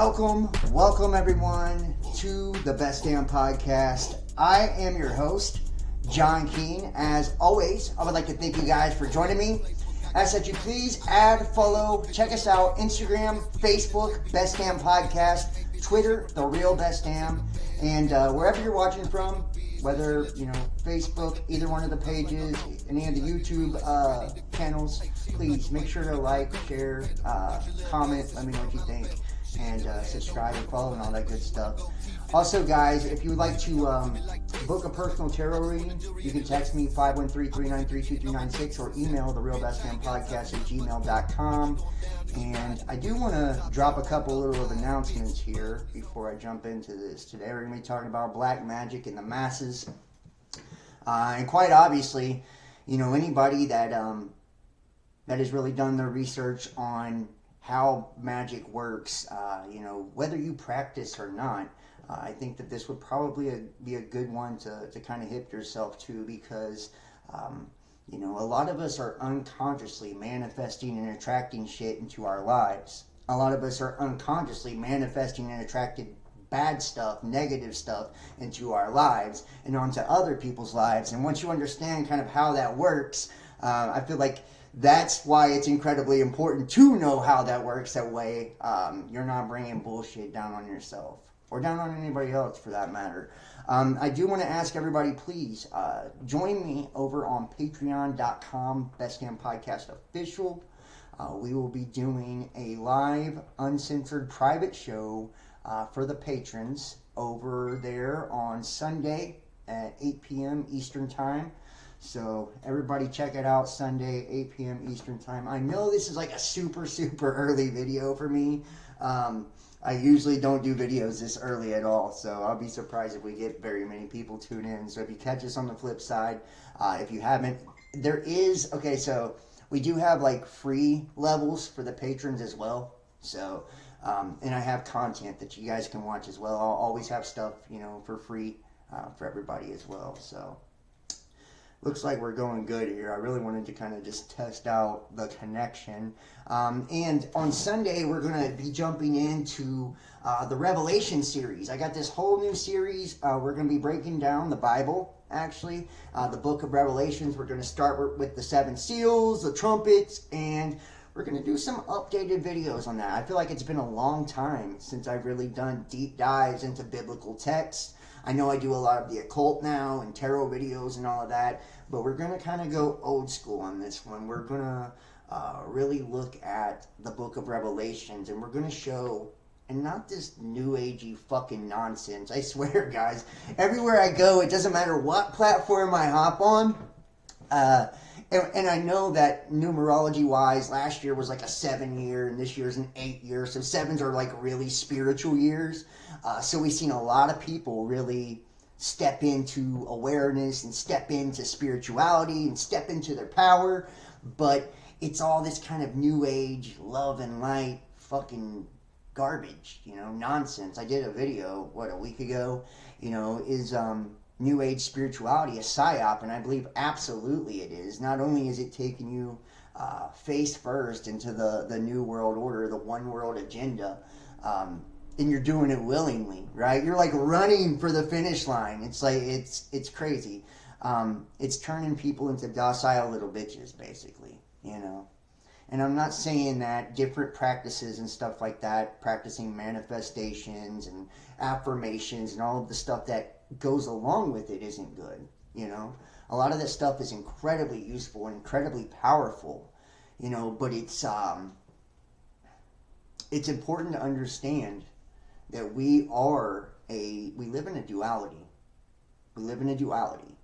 Welcome everyone to the Best Damn Podcast. I am your host, John Keane. As always, I would like to thank you guys for joining me. I ask that you please add, follow, check us out, Instagram, Facebook, Best Damn Podcast, Twitter, The Real Best Damn, and wherever you're watching from, whether, Facebook, either one of the pages, any of the YouTube channels, please make sure to like, share, comment, let me know what you think, and subscribe and follow and all that good stuff. Also, guys, if you would like to book a personal tarot reading, you can text me 513-393-2396 or email therealbestdampodcast@gmail.com. And I do want to drop a couple little of announcements here before I jump into this. Today we're going to be talking about black magic and the masses. And quite obviously, anybody that has really done their research on how magic works, whether you practice or not, I think that this would probably be a good one to kind of hip yourself to, because, a lot of us are unconsciously manifesting and attracting shit into our lives. A lot of us are unconsciously manifesting and attracting bad stuff, negative stuff into our lives and onto other people's lives. And once you understand kind of how that works, I feel like that's why it's incredibly important to know how that works. That way, you're not bringing bullshit down on yourself or down on anybody else for that matter. I do want to ask everybody, please join me over on patreon.com, Best Damn Podcast Official. We will be doing a live, uncensored private show for the patrons over there on Sunday at 8 p.m. Eastern Time. So everybody check it out, Sunday, 8 p.m. Eastern Time. I know this is like a super, super early video for me. I usually don't do videos this early at all, so I'll be surprised if we get very many people tune in. So if you catch us on the flip side, if you haven't, so we do have like free levels for the patrons as well. So, and I have content that you guys can watch as well. I'll always have stuff, for free for everybody as well. So looks like we're going good here. I really wanted to kind of just test out the connection. And on Sunday, we're going to be jumping into the Revelation series. I got this whole new series. We're going to be breaking down the Bible, actually. The book of Revelations. We're going to start with the 7 seals, the trumpets, and we're going to do some updated videos on that. I feel like it's been a long time since I've really done deep dives into biblical texts. I know I do a lot of the occult now and tarot videos and all of that, but we're going to kind of go old school on this one. We're going to really look at the book of Revelations, and we're going to show, and not this new agey fucking nonsense. I swear, guys, everywhere I go, it doesn't matter what platform I hop on, and I know that numerology-wise, last year was like a 7-year, and this year's an 8-year, so 7s are like really spiritual years. So we've seen a lot of people really step into awareness and step into spirituality and step into their power, but it's all this kind of new age, love and light, fucking garbage, nonsense. I did a video, a week ago, is new age spirituality a psyop? And I believe absolutely it is. Not only is it taking you face first into the new world order, the one world agenda, and you're doing it willingly, right? You're like running for the finish line. It's like, it's crazy. It's turning people into docile little bitches, basically, And I'm not saying that different practices and stuff like that, practicing manifestations and affirmations and all of the stuff that goes along with it isn't good, A lot of that stuff is incredibly useful and incredibly powerful, but it's important to understand that we live in a duality. We live in a duality.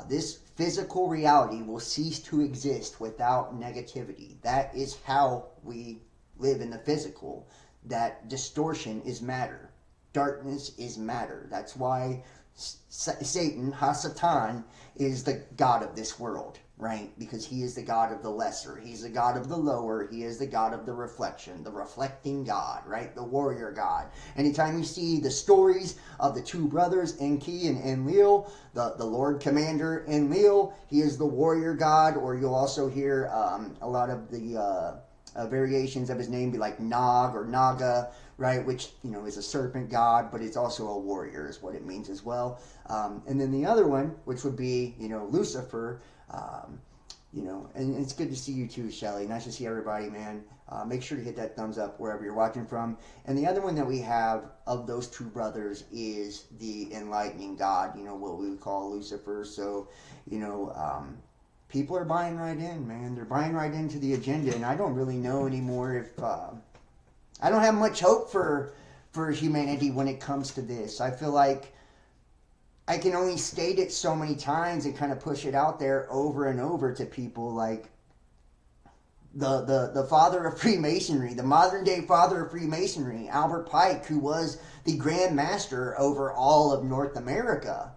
This physical reality will cease to exist without negativity. That is how we live in the physical. That distortion is matter. Darkness is matter. That's why Satan, Hasatan, is the god of this world, right? Because he is the god of the lesser. He's the god of the lower. He is the god of the reflection, the reflecting god, right? The warrior god. Anytime you see the stories of the two brothers, Enki and Enlil, the Lord Commander Enlil, he is the warrior god. Or you'll also hear a lot of the variations of his name be like Nog or Naga, right? Which, is a serpent god, but it's also a warrior, is what it means as well. And then the other one, which would be, Lucifer. And it's good to see you too, Shelly. Nice to see everybody, man. Make sure to hit that thumbs up wherever you're watching from. And the other one that we have of those two brothers is the enlightening God, what we would call Lucifer. So, people are buying right in, man. They're buying right into the agenda. And I don't really know anymore if... I don't have much hope for humanity when it comes to this. I feel like I can only state it so many times and kind of push it out there over and over to people, like the father of Freemasonry, the modern day father of Freemasonry, Albert Pike, who was the Grand Master over all of North America,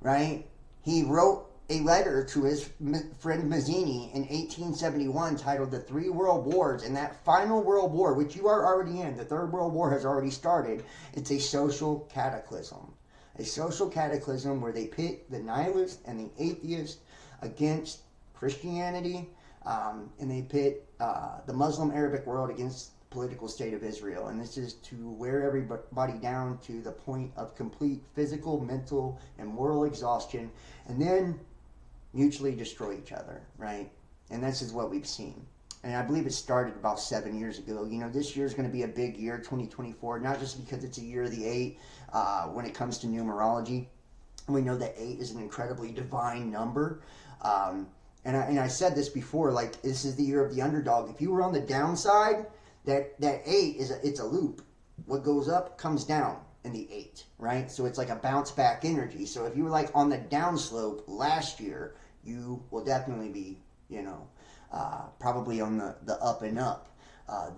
right? He wrote a letter to his friend Mazzini in 1871 titled The Three World Wars, and that final world war, which you are already in, the Third World War has already started, it's a social cataclysm. A social cataclysm where they pit the nihilist and the atheist against Christianity, and they pit the Muslim Arabic world against the political state of Israel. And this is to wear everybody down to the point of complete physical, mental, and moral exhaustion, and then mutually destroy each other, right? And this is what we've seen. And I believe it started about 7 years ago. This year is going to be a big year, 2024, not just because it's a year of the 8 when it comes to numerology. We know that 8 is an incredibly divine number. And I said this before, like, this is the year of the underdog. If you were on the downside, that 8 it's a loop. What goes up comes down in the 8, right? So it's like a bounce back energy. So if you were like on the downslope last year, you will definitely be, probably on the up and up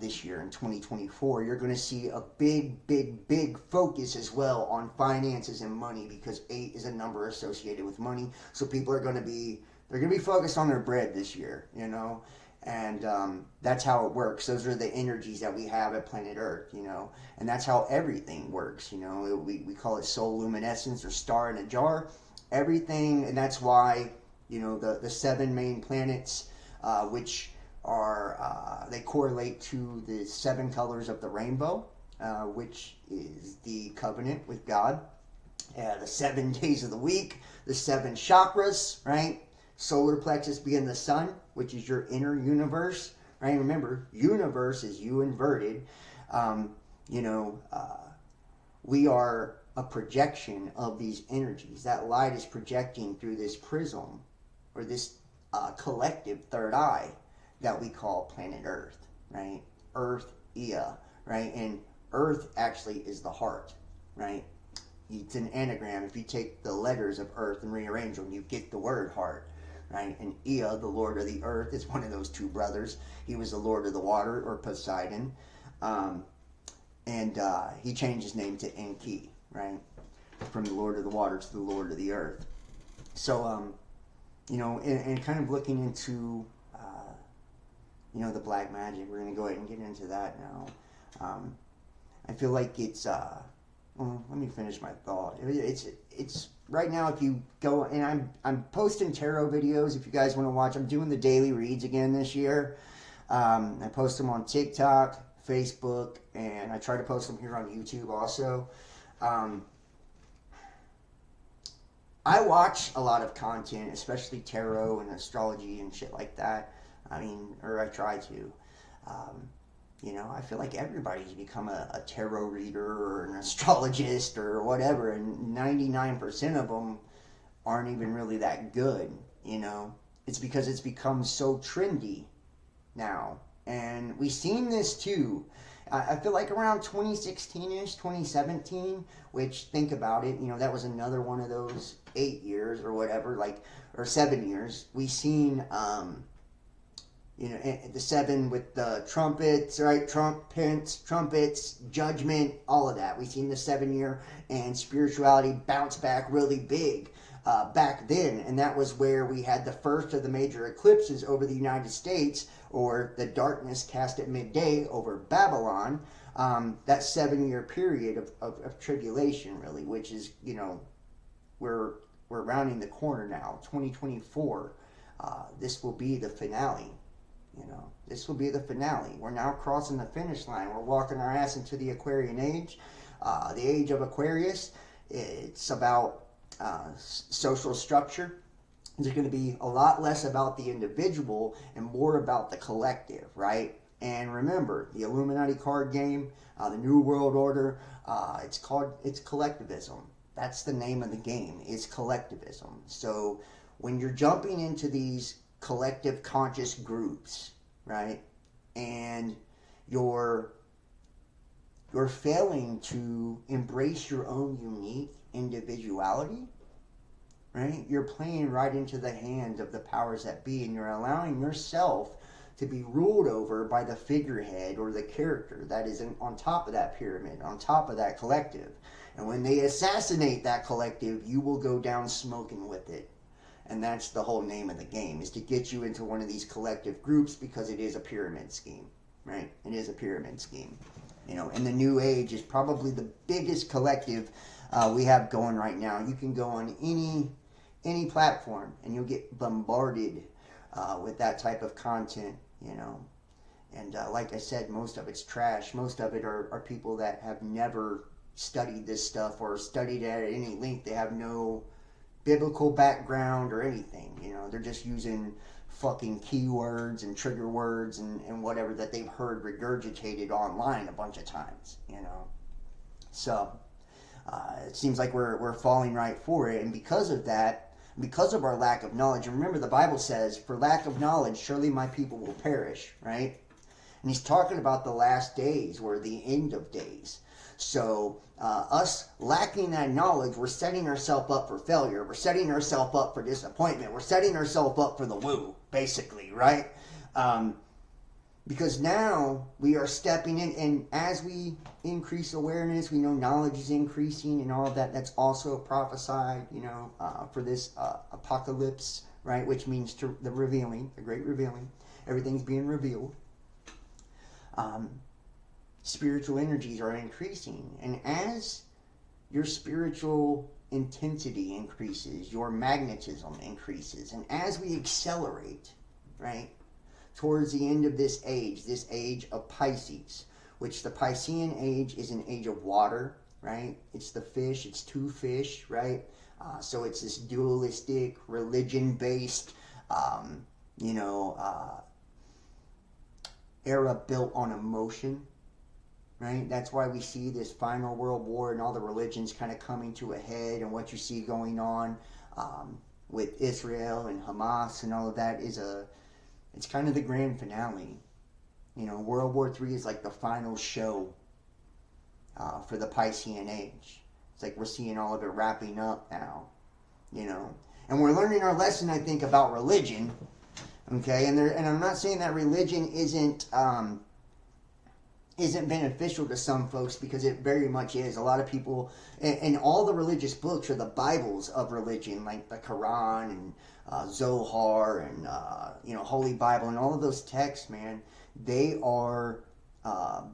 this year in 2024. You're going to see a big focus as well on finances and money, because 8 is a number associated with money. So people are going to be focused on their bread this year, and that's how it works. Those are the energies that we have at planet Earth, and that's how everything works. We call it soul luminescence or star in a jar. Everything, and that's why the 7 main planets, which are they correlate to the 7 colors of the rainbow, which is the covenant with God, the 7 days of the week, the 7 chakras, right? Solar plexus being the sun, which is your inner universe, right? Remember, universe is you inverted. We are a projection of these energies. That light is projecting through this prism, or this collective third eye that we call planet Earth, right? Earth, Ea, right? And Earth actually is the heart, right? It's an anagram. If you take the letters of Earth and rearrange them, you get the word heart, right? And Ea, the lord of the earth, is one of those two brothers. He was the lord of the water, or Poseidon. And he changed his name to Enki, right? From the lord of the water to the lord of the earth. So, and kind of looking into, the black magic, we're going to go ahead and get into that now. I feel like it's, well, let me finish my thought. It's right now, if you go, and I'm posting tarot videos if you guys want to watch. I'm doing the daily reads again this year. I post them on TikTok, Facebook, and I try to post them here on YouTube also. I watch a lot of content, especially tarot and astrology and shit like that. Or I try to. I feel like everybody's become a tarot reader or an astrologist or whatever, and 99% of them aren't even really that good, It's because it's become so trendy now. And we've seen this too. I feel like around 2016-ish, 2017, which, think about it, that was another one of those 8 years or whatever, or 7 years. We seen, the 7 with the trumpets, right? Trumpets, judgment, all of that. We've seen the 7-year and spirituality bounce back really big back then. And that was where we had the first of the major eclipses over the United States, or the darkness cast at midday over Babylon. That 7-year period of tribulation, really, which is, we're rounding the corner now. 2024, this will be the finale. This will be the finale. We're now crossing the finish line. We're walking our ass into the Aquarian age, the age of Aquarius. It's about social structure. There's going to be a lot less about the individual and more about the collective, right? And remember, the Illuminati card game, the New World Order, it's collectivism. That's the name of the game, is collectivism. So when you're jumping into these collective conscious groups, right, and you're failing to embrace your own unique individuality, right, you're playing right into the hands of the powers that be, and you're allowing yourself to be ruled over by the figurehead or the character that is on top of that pyramid, on top of that collective. And when they assassinate that collective, you will go down smoking with it. And that's the whole name of the game, is to get you into one of these collective groups, because it is a pyramid scheme, right? It is a pyramid scheme. And the New Age is probably the biggest collective we have going right now. You can go on any platform and you'll get bombarded with that type of content, And like I said, most of it's trash. Most of it are people that have never studied this stuff or studied it at any length. They have no biblical background or anything. They're just using fucking keywords and trigger words and whatever that they've heard regurgitated online a bunch of times. So it seems like we're falling right for it, and because of that, because of our lack of knowledge, and remember the Bible says, for lack of knowledge surely my people will perish, right? And he's talking about the last days, or the end of days. So us lacking that knowledge, we're setting ourselves up for failure. We're setting ourselves up for disappointment. We're setting ourselves up for the woo, basically, right? Because now we are stepping in, and as we increase awareness, we know knowledge is increasing and all of that. That's also prophesied, for this apocalypse, right? Which means the revealing, the great revealing. Everything's being revealed. Spiritual energies are increasing, and as your spiritual intensity increases, your magnetism increases, and as we accelerate, right, towards the end of this age of Pisces, which the Piscean age is an age of water, right? It's the fish, it's two fish, right? So it's this dualistic, religion-based, era built on emotion, right? That's why we see this final world war and all the religions kind of coming to a head, and what you see going on with Israel and Hamas and all of that it's kind of the grand finale. World War III is like the final show for the Piscean age. It's like we're seeing all of it wrapping up now, and we're learning our lesson, I think, about religion. Okay, and I'm not saying that religion isn't beneficial to some folks, because it very much is. A lot of people, and all the religious books are the Bibles of religion, like the Quran and Zohar and Holy Bible, and all of those texts, man. They are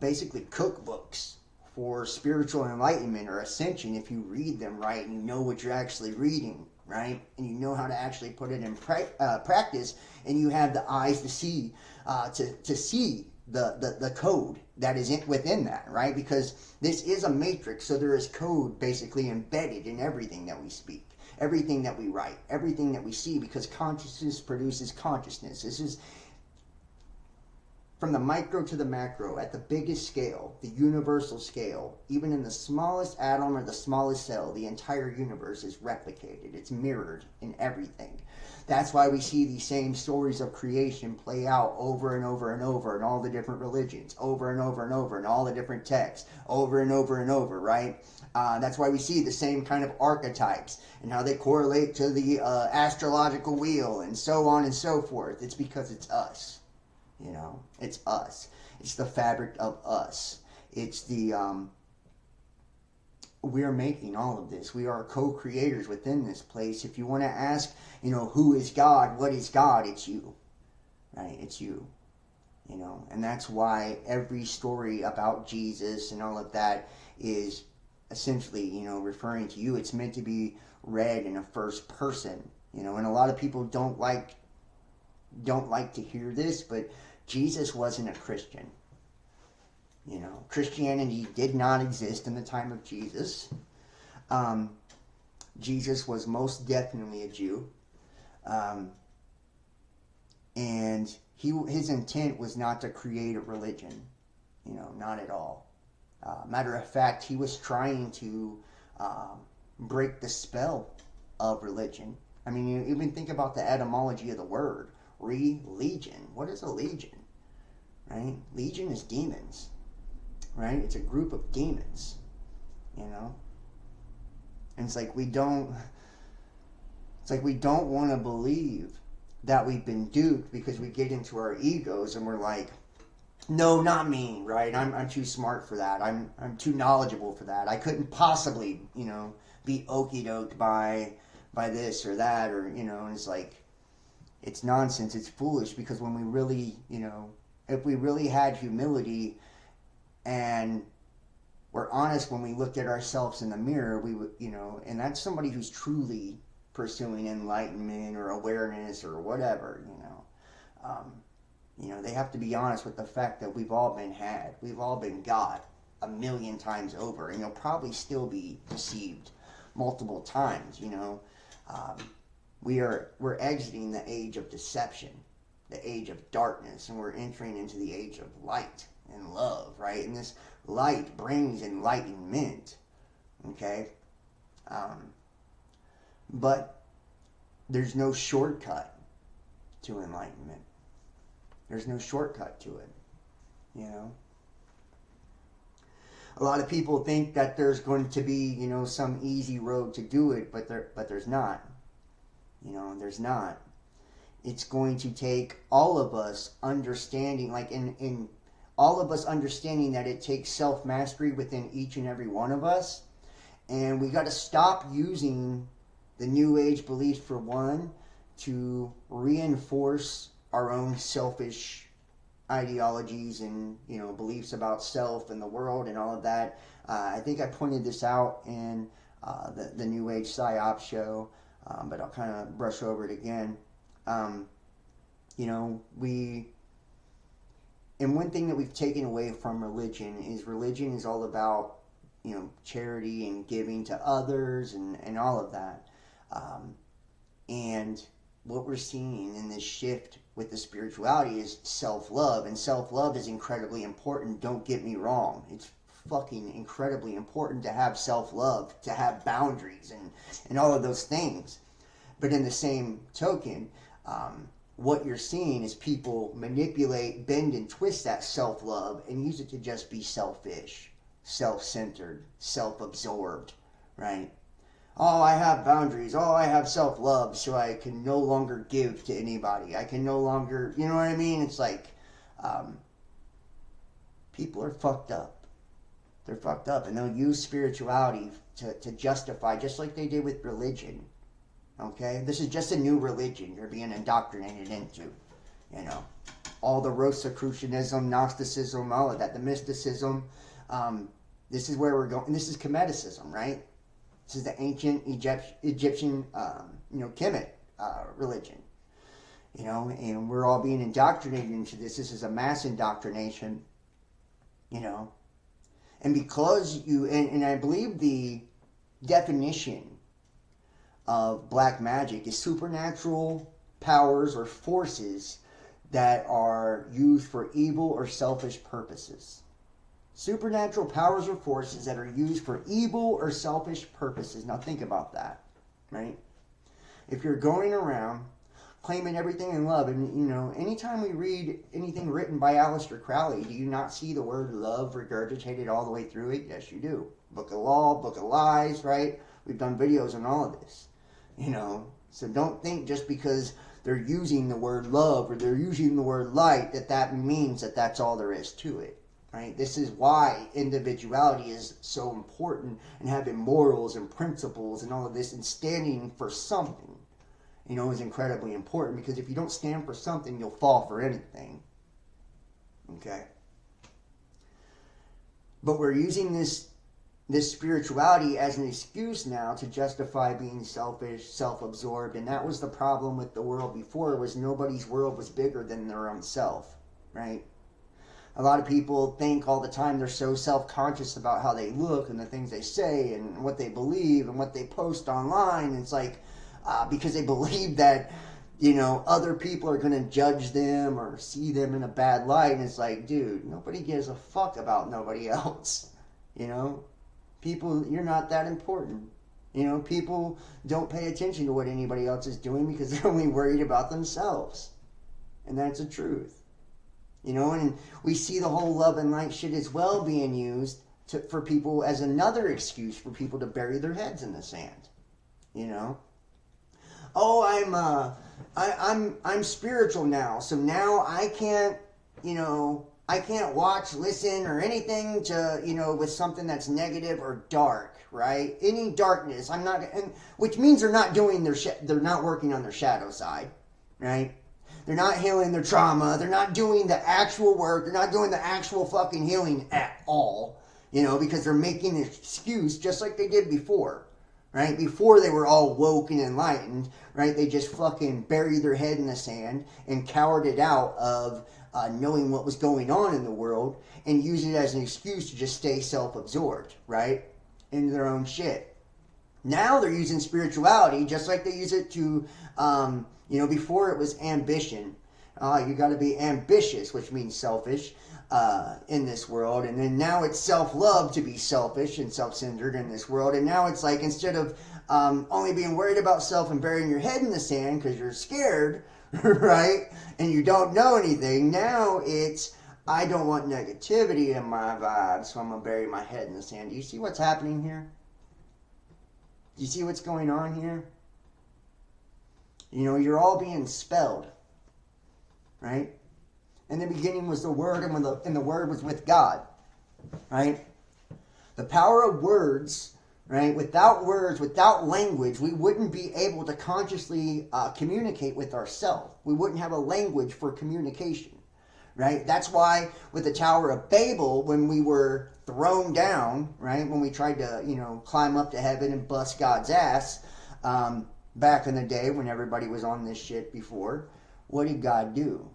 basically cookbooks for spiritual enlightenment or ascension if you read them right and you know what you're actually reading, right? And you know how to actually put it in practice, and you have the eyes to see the code that is within that, right? Because this is a matrix, so there is code basically embedded in everything that we speak, everything that we write, everything that we see, because consciousness produces consciousness. This is from the micro to the macro, at the biggest scale, the universal scale. Even in the smallest atom or the smallest cell, the entire universe is replicated. It's mirrored in everything. That's why we see these same stories of creation play out over and over and over in all the different religions, over and over and over in all the different texts, over and over and over, right? That's why we see the same kind of archetypes and how they correlate to the astrological wheel and so on and so forth. It's because it's us. It's us. It's the fabric of us. It's the, we're making all of this. We are co-creators within this place. If you want to ask, who is God? What is God? It's you, right? It's you, and that's why every story about Jesus and all of that is essentially, referring to you. It's meant to be read in a first person, and a lot of people don't like to hear this, but Jesus wasn't a Christian. You know, Christianity did not exist in the time of Jesus. Jesus was most definitely a Jew. And his intent was not to create a religion. You know, not at all. Matter of fact, he was trying to break the spell of religion. I mean, you even think about the etymology of the word. Religion. What is a legion? Right? Legion is demons. Right? It's a group of demons. You know? And it's like we don't want to believe that we've been duped, because we get into our egos and we're like, no, not me, right? I'm too smart for that. I'm too knowledgeable for that. I couldn't possibly, you know, be okie doked by this or that, or, you know, and it's like, it's nonsense. It's foolish, because when we really, you know, if we really had humility and we're honest when we looked at ourselves in the mirror, we would, you know, and that's somebody who's truly pursuing enlightenment or awareness or whatever, you know. You know, they have to be honest with the fact that we've all been had. We've all been got a million times over, and you'll probably still be deceived multiple times, you know. We're exiting the age of deception, the age of darkness, and we're entering into the age of light and love, right? And this light brings enlightenment, okay? But there's no shortcut to enlightenment. There's no shortcut to it, you know? A lot of people think that there's going to be, you know, some easy road to do it, but there's not. You know, there's not. It's going to take all of us understanding, like in all of us understanding that it takes self-mastery within each and every one of us. And we got to stop using the New Age beliefs, for one, to reinforce our own selfish ideologies and, you know, beliefs about self and the world and all of that. I think I pointed this out in the New Age PsyOps show, but I'll kind of brush over it again. You know, and one thing that we've taken away from religion is all about, you know, charity and giving to others and all of that. And what we're seeing in this shift with the spirituality is self-love, and self-love is incredibly important. Don't get me wrong. It's fucking incredibly important to have self-love, to have boundaries and all of those things. But in the same token, what you're seeing is people manipulate, bend, and twist that self-love and use it to just be selfish, self-centered, self-absorbed, right? Oh, I have boundaries. Oh, I have self-love, so I can no longer give to anybody. I can no longer, you know what I mean? It's like, people are fucked up. They're fucked up, and they'll use spirituality to justify, just like they did with religion. Okay? This is just a new religion you're being indoctrinated into, you know. All the Rosicrucianism, Gnosticism, all of that, the mysticism. This is where we're going. And this is Kemeticism, right? This is the ancient Egyptian, you know, Kemet religion, you know, and we're all being indoctrinated into this. This is a mass indoctrination, you know, and because and I believe the definition of black magic is supernatural powers or forces that are used for evil or selfish purposes. Supernatural powers or forces that are used for evil or selfish purposes. Now think about that, right? If you're going around claiming everything in love, and, you know, anytime we read anything written by Aleister Crowley, do you not see the word love regurgitated all the way through it? Yes, you do. Book of Law, Book of Lies, right? We've done videos on all of this, you know. So don't think just because they're using the word love or they're using the word light that means that that's all there is to it. Right? This is why individuality is so important, and having morals and principles and all of this and standing for something, you know, is incredibly important, because if you don't stand for something, you'll fall for anything. Okay? But we're using this spirituality as an excuse now to justify being selfish, self-absorbed, and that was the problem with the world before, was nobody's world was bigger than their own self. right? A lot of people think all the time they're so self-conscious about how they look and the things they say and what they believe and what they post online. It's like because they believe that, you know, other people are going to judge them or see them in a bad light. And it's like, dude, nobody gives a fuck about nobody else. You know, people, you're not that important. You know, people don't pay attention to what anybody else is doing because they're only worried about themselves. And that's the truth. You know, and we see the whole love and light shit as well being used for people as another excuse for people to bury their heads in the sand. You know, oh, I'm spiritual now, so now I can't, you know, I can't watch, listen, or anything to, you know, with something that's negative or dark, right? Any darkness, I'm not, and which means they're not doing they're not working on their shadow side, right? They're not healing their trauma. They're not doing the actual work. They're not doing the actual fucking healing at all, you know, because they're making an excuse just like they did before, right? Before they were all woke and enlightened, right? They just fucking buried their head in the sand and cowered it out of knowing what was going on in the world and used it as an excuse to just stay self-absorbed, right? Into their own shit. Now they're using spirituality just like they use it to, you know, before it was ambition. You got to be ambitious, which means selfish in this world. And then now it's self-love to be selfish and self-centered in this world. And now it's like instead of only being worried about self and burying your head in the sand because you're scared, right? And you don't know anything. Now it's, I don't want negativity in my vibe, so I'm going to bury my head in the sand. Do you see what's happening here? Do you see what's going on here? You know, you're all being spelled, right? In the beginning was the Word, and the Word was with God, right? The power of words, right? Without words, without language, we wouldn't be able to consciously communicate with ourselves. We wouldn't have a language for communication, right? That's why with the Tower of Babel, when we were thrown down, right? When we tried to, you know, climb up to heaven and bust God's ass, back in the day when everybody was on this shit before, what did God do?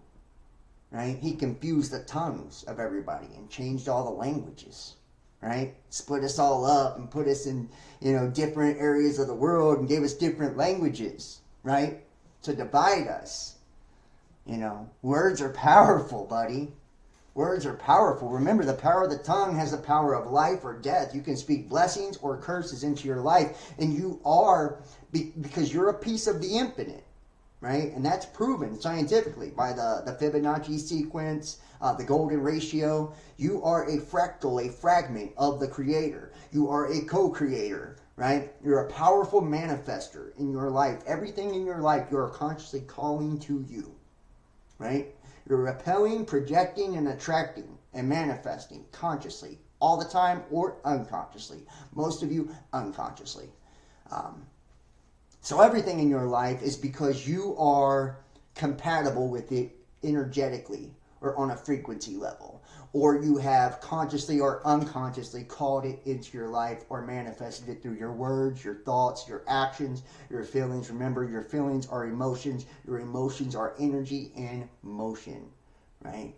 Right? He confused the tongues of everybody and changed all the languages, right? Split us all up and put us in, you know, different areas of the world and gave us different languages, right? To divide us. You know, words are powerful, buddy. Words are powerful. Remember, the power of the tongue has the power of life or death. You can speak blessings or curses into your life. And you are, because you're a piece of the infinite, right? And that's proven scientifically by the Fibonacci sequence, the golden ratio. You are a fractal, a fragment of the creator. You are a co-creator, right? You're a powerful manifester in your life. Everything in your life, you're consciously calling to you, right? You're repelling, projecting, and attracting and manifesting consciously all the time or unconsciously. Most of you, unconsciously. So everything in your life is because you are compatible with it energetically or on a frequency level. Or you have consciously or unconsciously called it into your life or manifested it through your words, your thoughts, your actions, your feelings. Remember, your feelings are emotions. Your emotions are energy in motion, right?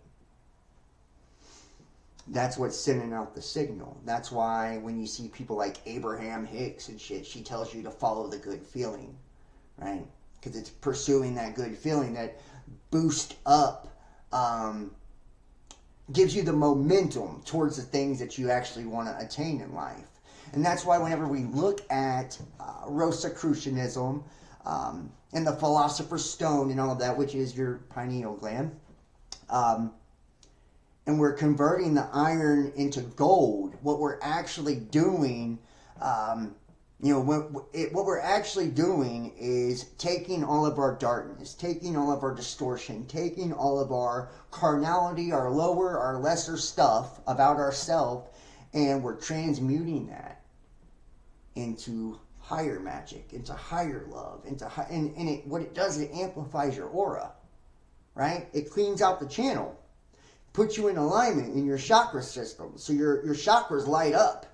That's what's sending out the signal. That's why when you see people like Abraham Hicks and shit, she tells you to follow the good feeling, right? Because it's pursuing that good feeling that boosts up, gives you the momentum towards the things that you actually want to attain in life. And that's why whenever we look at Rosicrucianism and the Philosopher's Stone and all of that, which is your pineal gland, and we're converting the iron into gold, what we're actually doing, what we're actually doing is taking all of our darkness, taking all of our distortion, taking all of our carnality, our lower, our lesser stuff about ourselves, and we're transmuting that into higher magic, into higher love, what it does, it amplifies your aura, right? It cleans out the channel, puts you in alignment in your chakra system, so your chakras light up,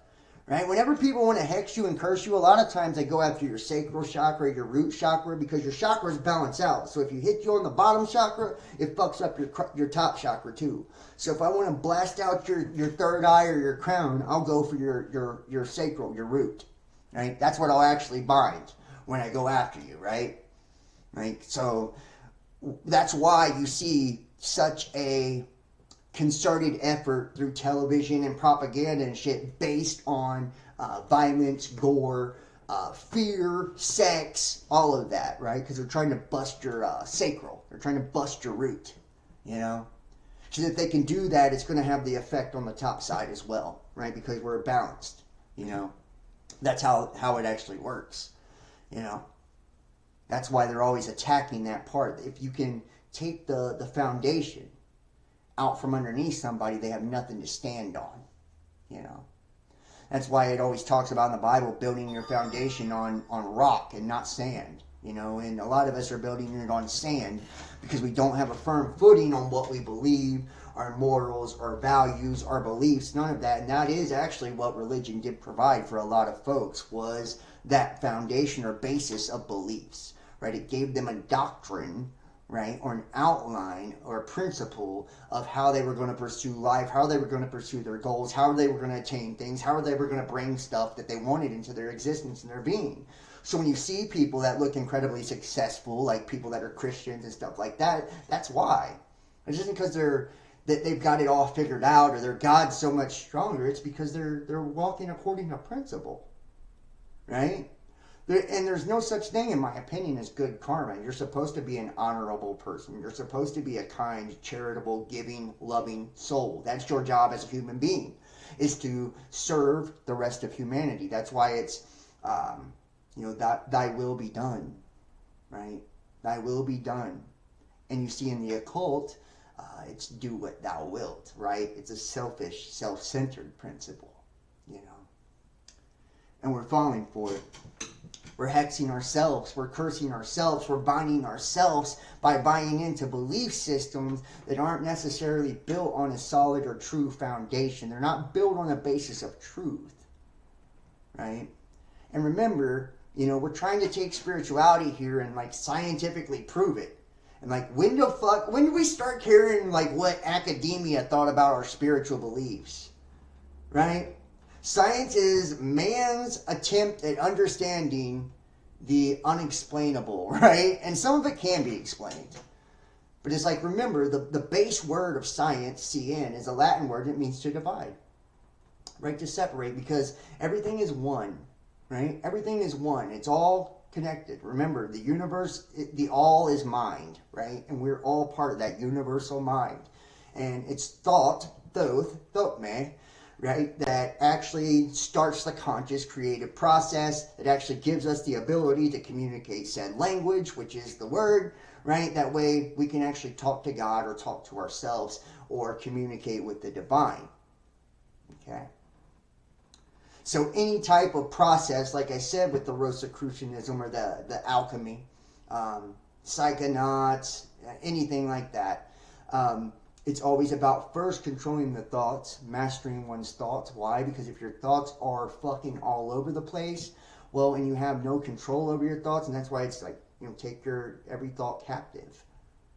Right? Whenever people want to hex you and curse you, a lot of times they go after your sacral chakra, your root chakra, because your chakras balance out. So if you hit you on the bottom chakra, it fucks up your top chakra too. So if I want to blast out your third eye or your crown, I'll go for your sacral, your root. Right? That's what I'll actually bind when I go after you, right? Right? So that's why you see such a concerted effort through television and propaganda and shit based on violence, gore, fear, sex, all of that, right? Because they're trying to bust your sacral. They're trying to bust your root, you know? So if they can do that, it's going to have the effect on the top side as well, right? Because we're balanced, you know? That's how it actually works, you know? That's why they're always attacking that part. If you can take the foundation out from underneath somebody, they have nothing to stand on, you know. That's why it always talks about in the Bible building your foundation on rock and not sand, you know. And a lot of us are building it on sand because we don't have a firm footing on what we believe, our morals, our values, our beliefs, none of that. And that is actually what religion did provide for a lot of folks, was that foundation or basis of beliefs, right? It gave them a doctrine, right, or an outline or a principle of how they were going to pursue life, how they were going to pursue their goals, how they were going to attain things, how they were going to bring stuff that they wanted into their existence and their being. So when you see people that look incredibly successful, like people that are Christians and stuff like that, that's why. It's just because they've got it all figured out or their God's so much stronger. It's because they're walking according to principle, right? And there's no such thing, in my opinion, as good karma. You're supposed to be an honorable person. You're supposed to be a kind, charitable, giving, loving soul. That's your job as a human being, is to serve the rest of humanity. That's why it's, thy will be done, right? Thy will be done. And you see in the occult, it's do what thou wilt, right? It's a selfish, self-centered principle, you know. And we're falling for it. We're hexing ourselves, we're cursing ourselves, we're binding ourselves by buying into belief systems that aren't necessarily built on a solid or true foundation. They're not built on a basis of truth, right? And remember, you know, we're trying to take spirituality here and like scientifically prove it. And like, when did we start caring like what academia thought about our spiritual beliefs, right? Science is man's attempt at understanding the unexplainable, right? And some of it can be explained. But it's like, remember, the base word of science, CN, is a Latin word. It means to divide, right? To separate, because everything is one, right? Everything is one. It's all connected. Remember, the universe, the all is mind, right? And we're all part of that universal mind. And it's thought, me, right, that actually starts the conscious creative process, that actually gives us the ability to communicate said language, which is the word, right? That way we can actually talk to God or talk to ourselves or communicate with the divine, okay? So any type of process, like I said, with the Rosicrucianism or the alchemy, psychonauts, anything like that, it's always about first controlling the thoughts, mastering one's thoughts. Why? Because if your thoughts are fucking all over the place, well, and you have no control over your thoughts, and that's why it's like, you know, take your every thought captive,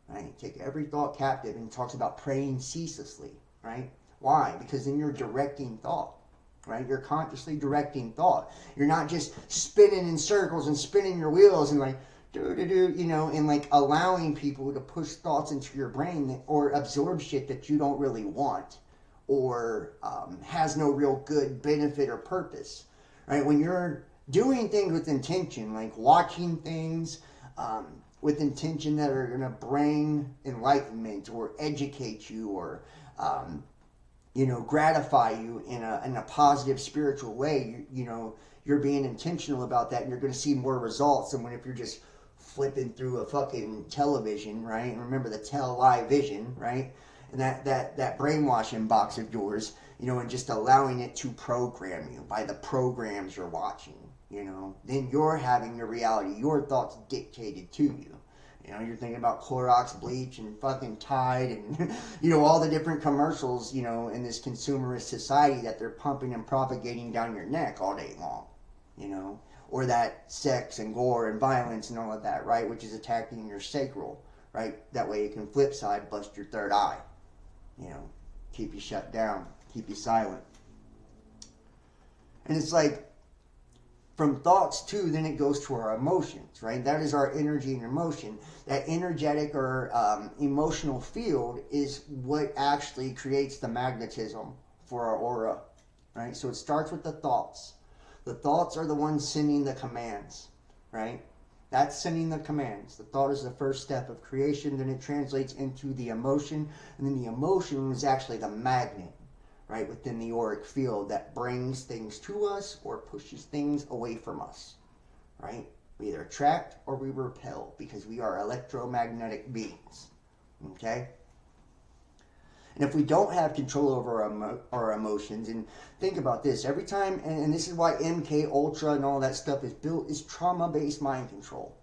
right? Take every thought captive, and it talks about praying ceaselessly, right? Why? Because then you're directing thought, right? You're consciously directing thought. You're not just spinning in circles and spinning your wheels and like, you know, and like allowing people to push thoughts into your brain or absorb shit that you don't really want or has no real good benefit or purpose, right? When you're doing things with intention, like watching things with intention that are going to bring enlightenment or educate you or, you know, gratify you in a positive spiritual way, you know, you're being intentional about that and you're going to see more results than when if you're just flipping through a fucking television, right? And remember the tele-vision, right? And that brainwashing box of yours, you know, and just allowing it to program you by the programs you're watching, you know. Then you're having your reality, your thoughts dictated to you, You know, you're thinking about Clorox bleach and fucking Tide and, you know, all the different commercials, you know, in this consumerist society that they're pumping and propagating down your neck all day long, you know, or that sex and gore and violence and all of that, right, which is attacking your sacral, right? That way it can flip side, bust your third eye, you know, keep you shut down, keep you silent. And it's like, from thoughts too, then it goes to our emotions, right? That is our energy and emotion. That energetic or emotional field is what actually creates the magnetism for our aura, right? So it starts with the thoughts. The thoughts are the ones sending the commands, right? That's sending the commands. The thought is the first step of creation, then it translates into the emotion, and then the emotion is actually the magnet, right, within the auric field that brings things to us or pushes things away from us, right? We either attract or we repel because we are electromagnetic beings, okay? And if we don't have control over our emotions, and think about this, every time, and this is why MK Ultra and all that stuff is built, is trauma-based mind control,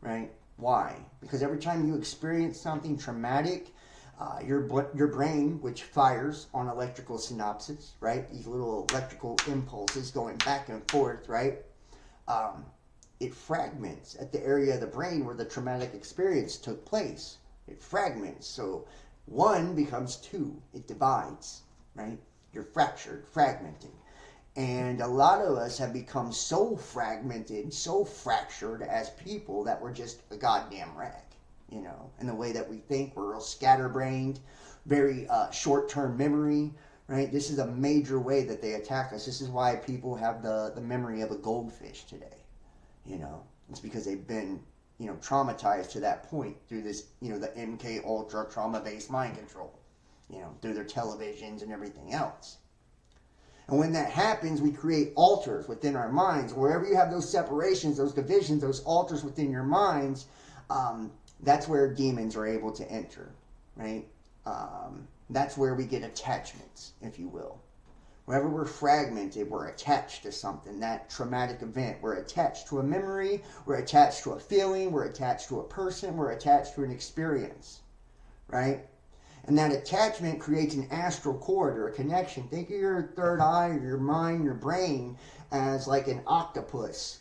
right? Why? Because every time you experience something traumatic, your brain, which fires on electrical synapses, right? These little electrical impulses going back and forth, right? It fragments at the area of the brain where the traumatic experience took place. It fragments. So one becomes two. It divides, right? You're fractured, fragmenting. And a lot of us have become so fragmented, so fractured as people that we're just a goddamn wreck. You know, in the way that we think, we're real scatterbrained, very short-term memory, right? This is a major way that they attack us. This is why people have the memory of a goldfish today, you know. It's because they've been, you know, traumatized to that point through this, you know, the MK Ultra trauma-based mind control, you know, through their televisions and everything else. And when that happens, we create altars within our minds. Wherever you have those separations, those divisions, those altars within your minds, that's where demons are able to enter, right? That's where we get attachments, if you will. Wherever we're fragmented, we're attached to something, that traumatic event. We're attached to a memory, we're attached to a feeling, we're attached to a person, we're attached to an experience, right? And that attachment creates an astral corridor, a connection. Think of your third eye, or your mind, your brain as like an octopus,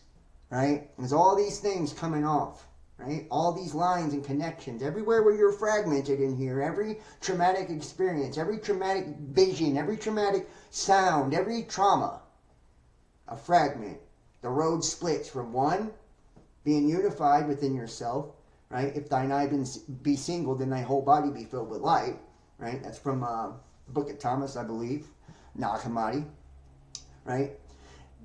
right? There's all these things coming off. Right? All these lines and connections, everywhere where you're fragmented in here, every traumatic experience, every traumatic vision, every traumatic sound, every trauma, a fragment. The road splits from one, being unified within yourself, right? If thine eye be single, then thy whole body be filled with light, right? That's from the Book of Thomas, I believe, Nag Hammadi, right?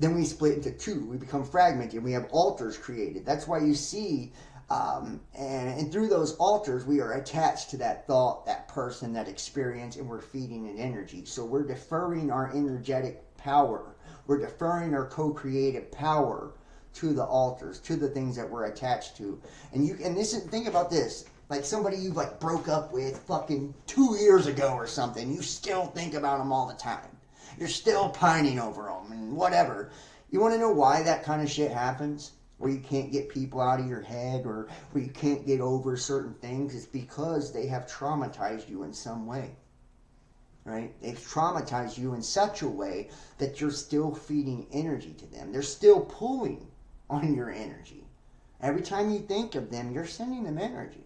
Then we split into two. We become fragmented. We have altars created. That's why you see and through those altars, we are attached to that thought, that person, that experience, and we're feeding it energy. So we're deferring our energetic power. We're deferring our co-creative power to the altars, to the things that we're attached to. And this is, think about this. Like somebody you like broke up with fucking 2 years ago or something. You still think about them all the time. You're still pining over them and whatever. You want to know why that kind of shit happens? Where you can't get people out of your head, or where you can't get over certain things, it's because they have traumatized you in some way, right? They've traumatized you in such a way that you're still feeding energy to them. They're still pulling on your energy. Every time you think of them, you're sending them energy,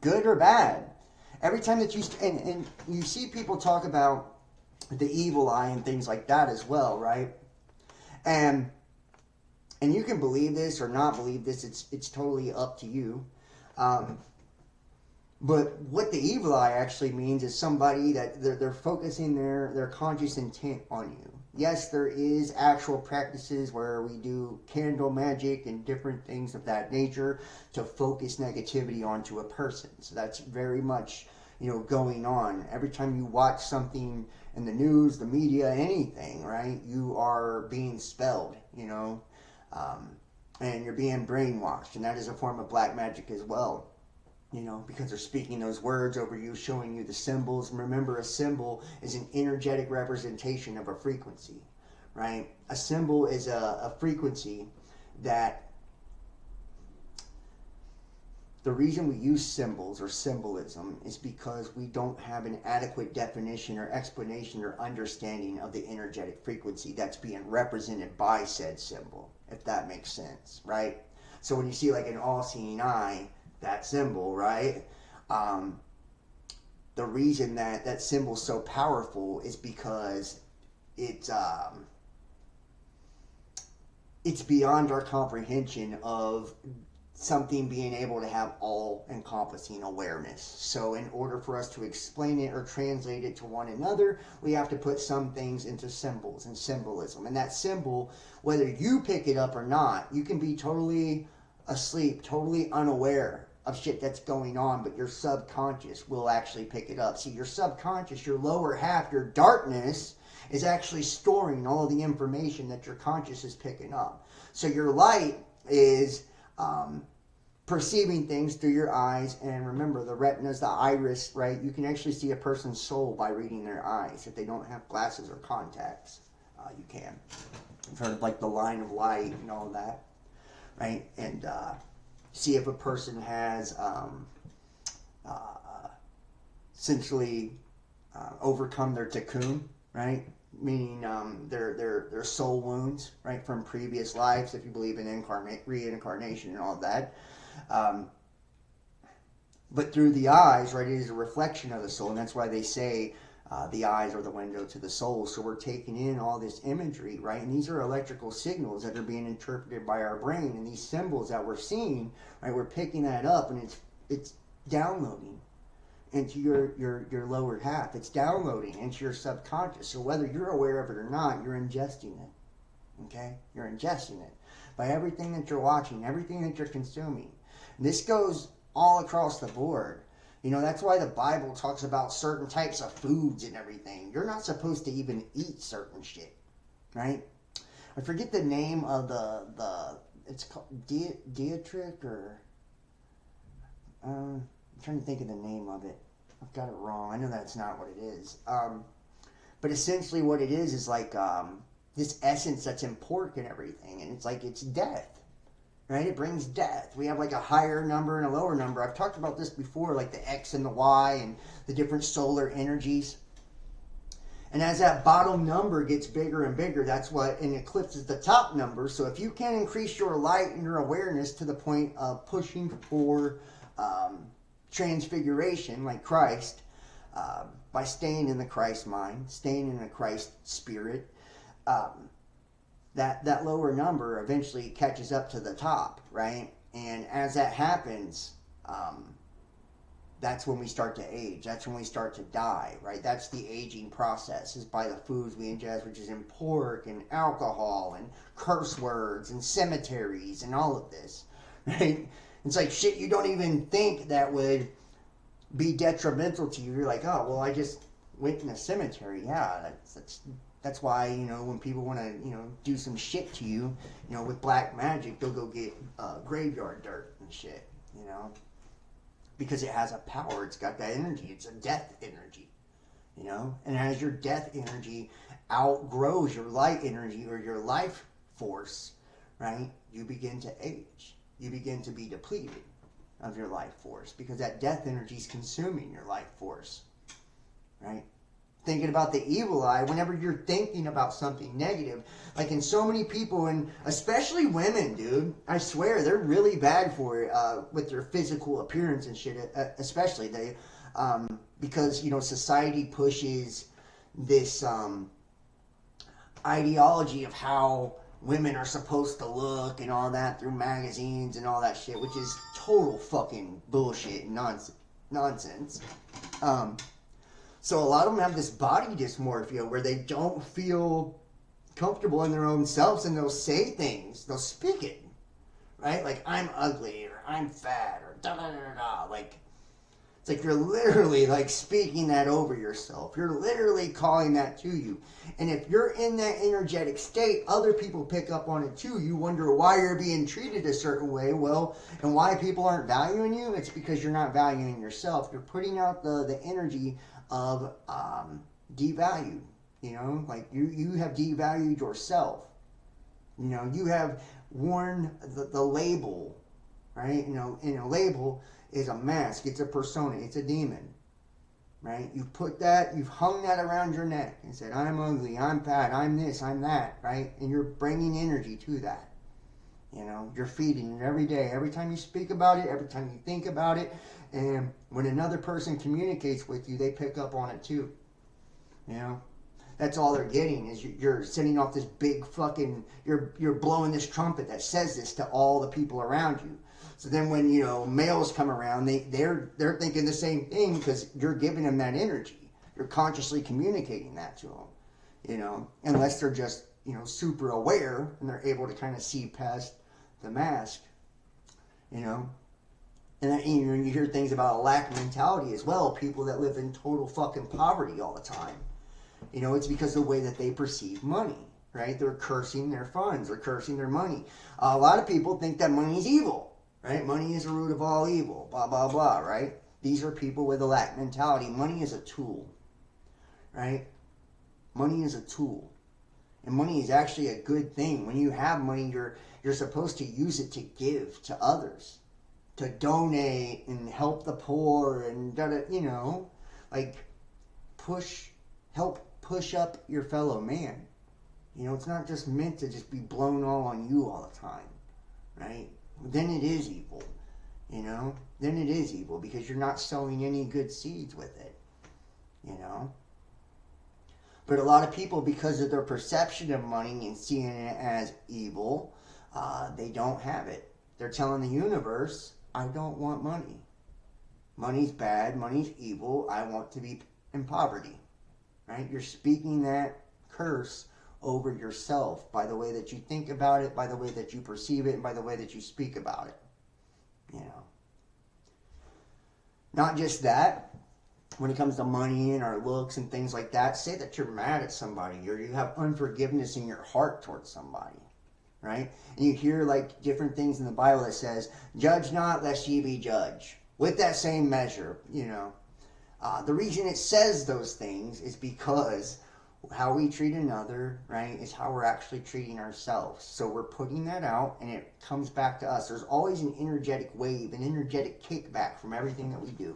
good or bad. Every time that and you see people talk about the evil eye and things like that as well, right? And you can believe this or not believe this. It's totally up to you. But what the evil eye actually means is somebody that they're focusing their conscious intent on you. Yes, there is actual practices where we do candle magic and different things of that nature to focus negativity onto a person. So that's very much, you know, going on. Every time you watch something in the news, the media, anything, right, you are being spelled, you know. And you're being brainwashed, and that is a form of black magic as well, you know, because they're speaking those words over you, showing you the symbols. And remember, a symbol is an energetic representation of a frequency, right? A symbol is a frequency that The reason we use symbols or symbolism is because we don't have an adequate definition or explanation or understanding of the energetic frequency that's being represented by said symbol, if that makes sense, right? So when you see like an all-seeing eye, that symbol, right? The reason that that symbol's so powerful is because it's beyond our comprehension of something being able to have all-encompassing awareness. So in order for us to explain it or translate it to one another, we have to put some things into symbols and symbolism. And that symbol, whether you pick it up or not, you can be totally asleep, totally unaware of shit that's going on, but your subconscious will actually pick it up. See, your subconscious, your lower half, your darkness, is actually storing all of the information that your conscious is picking up. So your light is perceiving things through your eyes, and remember, the retina is the iris, right? You can actually see a person's soul by reading their eyes. If they don't have glasses or contacts, you can. You've heard of like the line of light and all that, right? And see if a person has essentially overcome their cocoon, right? Meaning their soul wounds, right, from previous lives, if you believe in reincarnation and all of that. But through the eyes, right, it is a reflection of the soul, and that's why they say the eyes are the window to the soul. So we're taking in all this imagery, right, and these are electrical signals that are being interpreted by our brain, and these symbols that we're seeing, right, we're picking that up, and it's downloading into your lower half. It's downloading into your subconscious. So whether you're aware of it or not, you're ingesting it. Okay? You're ingesting it by everything that you're watching, everything that you're consuming. And this goes all across the board. You know, that's why the Bible talks about certain types of foods and everything. You're not supposed to even eat certain shit. Right? I forget the name of the it's called Dietrich, or I'm trying to think of the name of it. I've got it wrong. I know that's not what it is. But essentially what it is like this essence that's in pork and everything. And it's like, it's death. Right? It brings death. We have like a higher number and a lower number. I've talked about this before, like the X and the Y and the different solar energies. And as that bottom number gets bigger and bigger, that's what and eclipses the top number. So if you can increase your light and your awareness to the point of pushing for transfiguration, like Christ, by staying in the Christ mind, staying in the Christ spirit, that lower number eventually catches up to the top, right? And as that happens, that's when we start to age. That's when we start to die, right? That's the aging process, is by the foods we ingest, which is in pork and alcohol and curse words and cemeteries and all of this, right? It's like shit you don't even think that would be detrimental to you. You're like, oh, well, I just went in a cemetery. Yeah, that's why, you know, when people want to, you know, do some shit to you, you know, with black magic, they'll go get graveyard dirt and shit, you know, because it has a power. It's got that energy. It's a death energy, you know, and as your death energy outgrows your light energy or your life force, right, you begin to age. You begin to be depleted of your life force because that death energy is consuming your life force, right? Thinking about the evil eye, whenever you're thinking about something negative, like in so many people, and especially women, dude, I swear they're really bad for it with their physical appearance and shit, especially they, because, you know, society pushes this ideology of how women are supposed to look and all that through magazines and all that shit, which is total fucking bullshit and nonsense. So a lot of them have this body dysmorphia where they don't feel comfortable in their own selves, and they'll say things, they'll speak it, right? Like, I'm ugly, or I'm fat, or da-da-da-da-da. Like, it's like you're literally like speaking that over yourself. You're literally calling that to you. And if you're in that energetic state, other people pick up on it too. You wonder why you're being treated a certain way. Well, and why people aren't valuing you? It's because you're not valuing yourself. You're putting out the energy of devalued. You know, like you have devalued yourself. You know, you have worn the label right? And a label is a mask. It's a persona. It's a demon, right? You've hung that around your neck and said, I'm ugly, I'm fat, I'm this, I'm that, right? And you're bringing energy to that. You're feeding it every day. Every time you speak about it, every time you think about it. And when another person communicates with you, they pick up on it too. That's all they're getting is you're sending off this big fucking, you're blowing this trumpet that says this to all the people around you. So then when, males come around, they're thinking the same thing because you're giving them that energy. You're consciously communicating that to them, unless they're just, super aware and they're able to kind of see past the mask, And then, you hear things about a lack mentality as well. People that live in total fucking poverty all the time. It's because of the way that they perceive money, right? They're cursing their funds. They're cursing their money. A lot of people think that money is evil, right? Money is the root of all evil, blah, blah, blah, right? These are people with a lack mentality. Money is a tool, right? Money is a tool. And money is actually a good thing. When you have money, you're supposed to use it to give to others, to donate and help the poor and, help push up your fellow man. It's not just meant to just be blown all on you all the time, right? Then it is evil, Then it is evil because you're not sowing any good seeds with it, But a lot of people, because of their perception of money and seeing it as evil, they don't have it. They're telling the universe, I don't want money. Money's bad, money's evil, I want to be in poverty. Right? You're speaking that curse over yourself by the way that you think about it, by the way that you perceive it, and by the way that you speak about it. Not just that, when it comes to money and our looks and things like that, say that you're mad at somebody or you have unforgiveness in your heart towards somebody, right? And you hear different things in the Bible that says, judge not lest ye be judged. With that same measure, the reason it says those things is because how we treat another, right, is how we're actually treating ourselves. So we're putting that out and it comes back to us. There's always an energetic wave, an energetic kickback from everything that we do,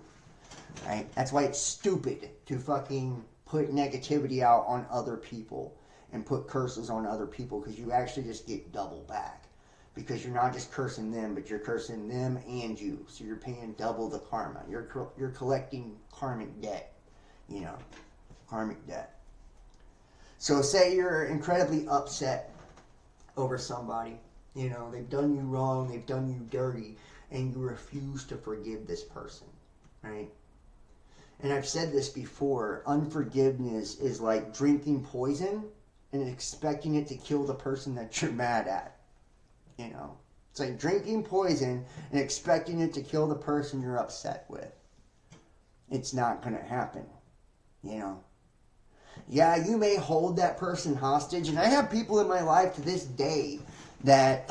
right? That's why it's stupid to fucking put negativity out on other people and put curses on other people because you actually just get double back. Because you're not just cursing them, but you're cursing them and you. So you're paying double the karma. You're collecting karmic debt, karmic debt. So say you're incredibly upset over somebody. They've done you wrong, they've done you dirty, and you refuse to forgive this person, right? And I've said this before, unforgiveness is like drinking poison and expecting it to kill the person that you're mad at. It's like drinking poison and expecting it to kill the person you're upset with. It's not going to happen, Yeah, you may hold that person hostage, and I have people in my life to this day that,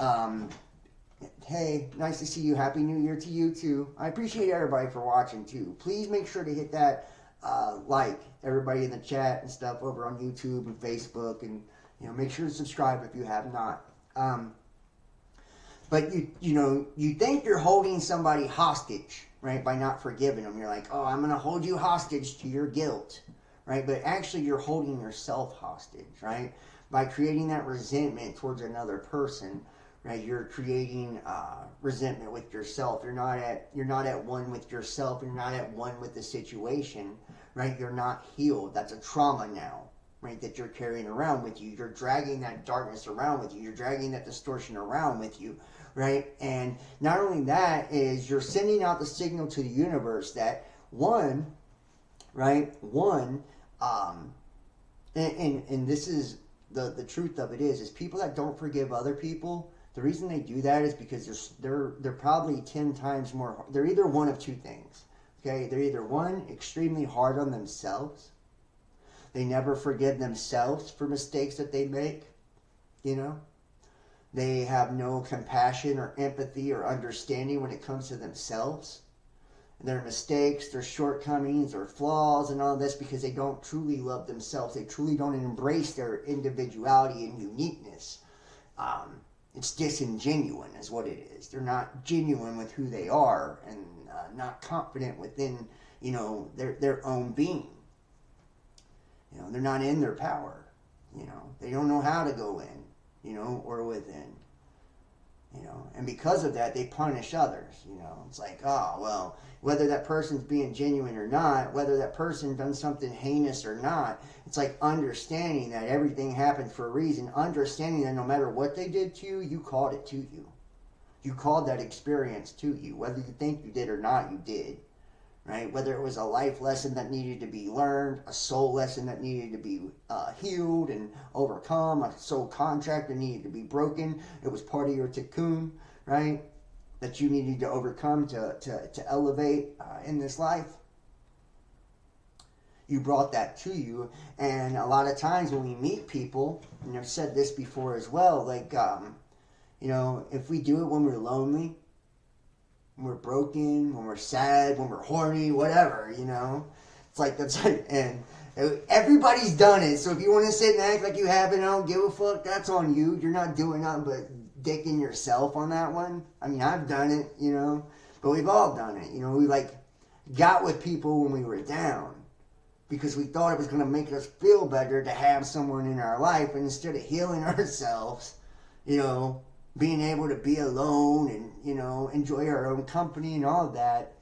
hey, nice to see you. Happy New Year to you too. I appreciate everybody for watching too. Please make sure to hit that everybody in the chat and stuff over on YouTube and Facebook, and make sure to subscribe if you have not. But you think you're holding somebody hostage, right, by not forgiving them. You're like, oh, I'm going to hold you hostage to your guilt, right? But actually you're holding yourself hostage, right? By creating that resentment towards another person, right? You're creating resentment with yourself. You're not at one with yourself. You're not at one with the situation, right? You're not healed. That's a trauma now, right, that you're carrying around with you. You're dragging that darkness around with you. You're dragging that distortion around with you, right? And not only that is you're sending out the signal to the universe that and this is the truth of it is people that don't forgive other people, the reason they do that is because they're probably 10 times more, they're either one of two things, okay? They're either one, extremely hard on themselves. They never forgive themselves for mistakes that they make, They have no compassion or empathy or understanding when it comes to themselves. Their mistakes, their shortcomings, their flaws, and all this because they don't truly love themselves. They truly don't embrace their individuality and uniqueness. It's disingenuine is what it is. They're not genuine with who they are, and not confident within, their own being. They're not in their power. They don't know how to go in, or within. And because of that, they punish others. It's like, oh, well, whether that person's being genuine or not, whether that person done something heinous or not, it's like understanding that everything happens for a reason, understanding that no matter what they did to you, you called it to you. You called that experience to you. Whether you think you did or not, you did. Right? Whether it was a life lesson that needed to be learned, a soul lesson that needed to be healed and overcome, a soul contract that needed to be broken, it was part of your cocoon, right? That you needed to overcome to elevate in this life. You brought that to you, and a lot of times when we meet people, and I've said this before as well, like, if we do it when we're lonely, when we're broken, when we're sad, when we're horny, whatever, It's like, and everybody's done it. So if you want to sit and act like you haven't, I don't give a fuck, that's on you. You're not doing nothing but dicking yourself on that one. I mean, I've done it, but we've all done it. We got with people when we were down because we thought it was going to make us feel better to have someone in our life, and instead of healing ourselves, being able to be alone and, enjoy our own company and all of that,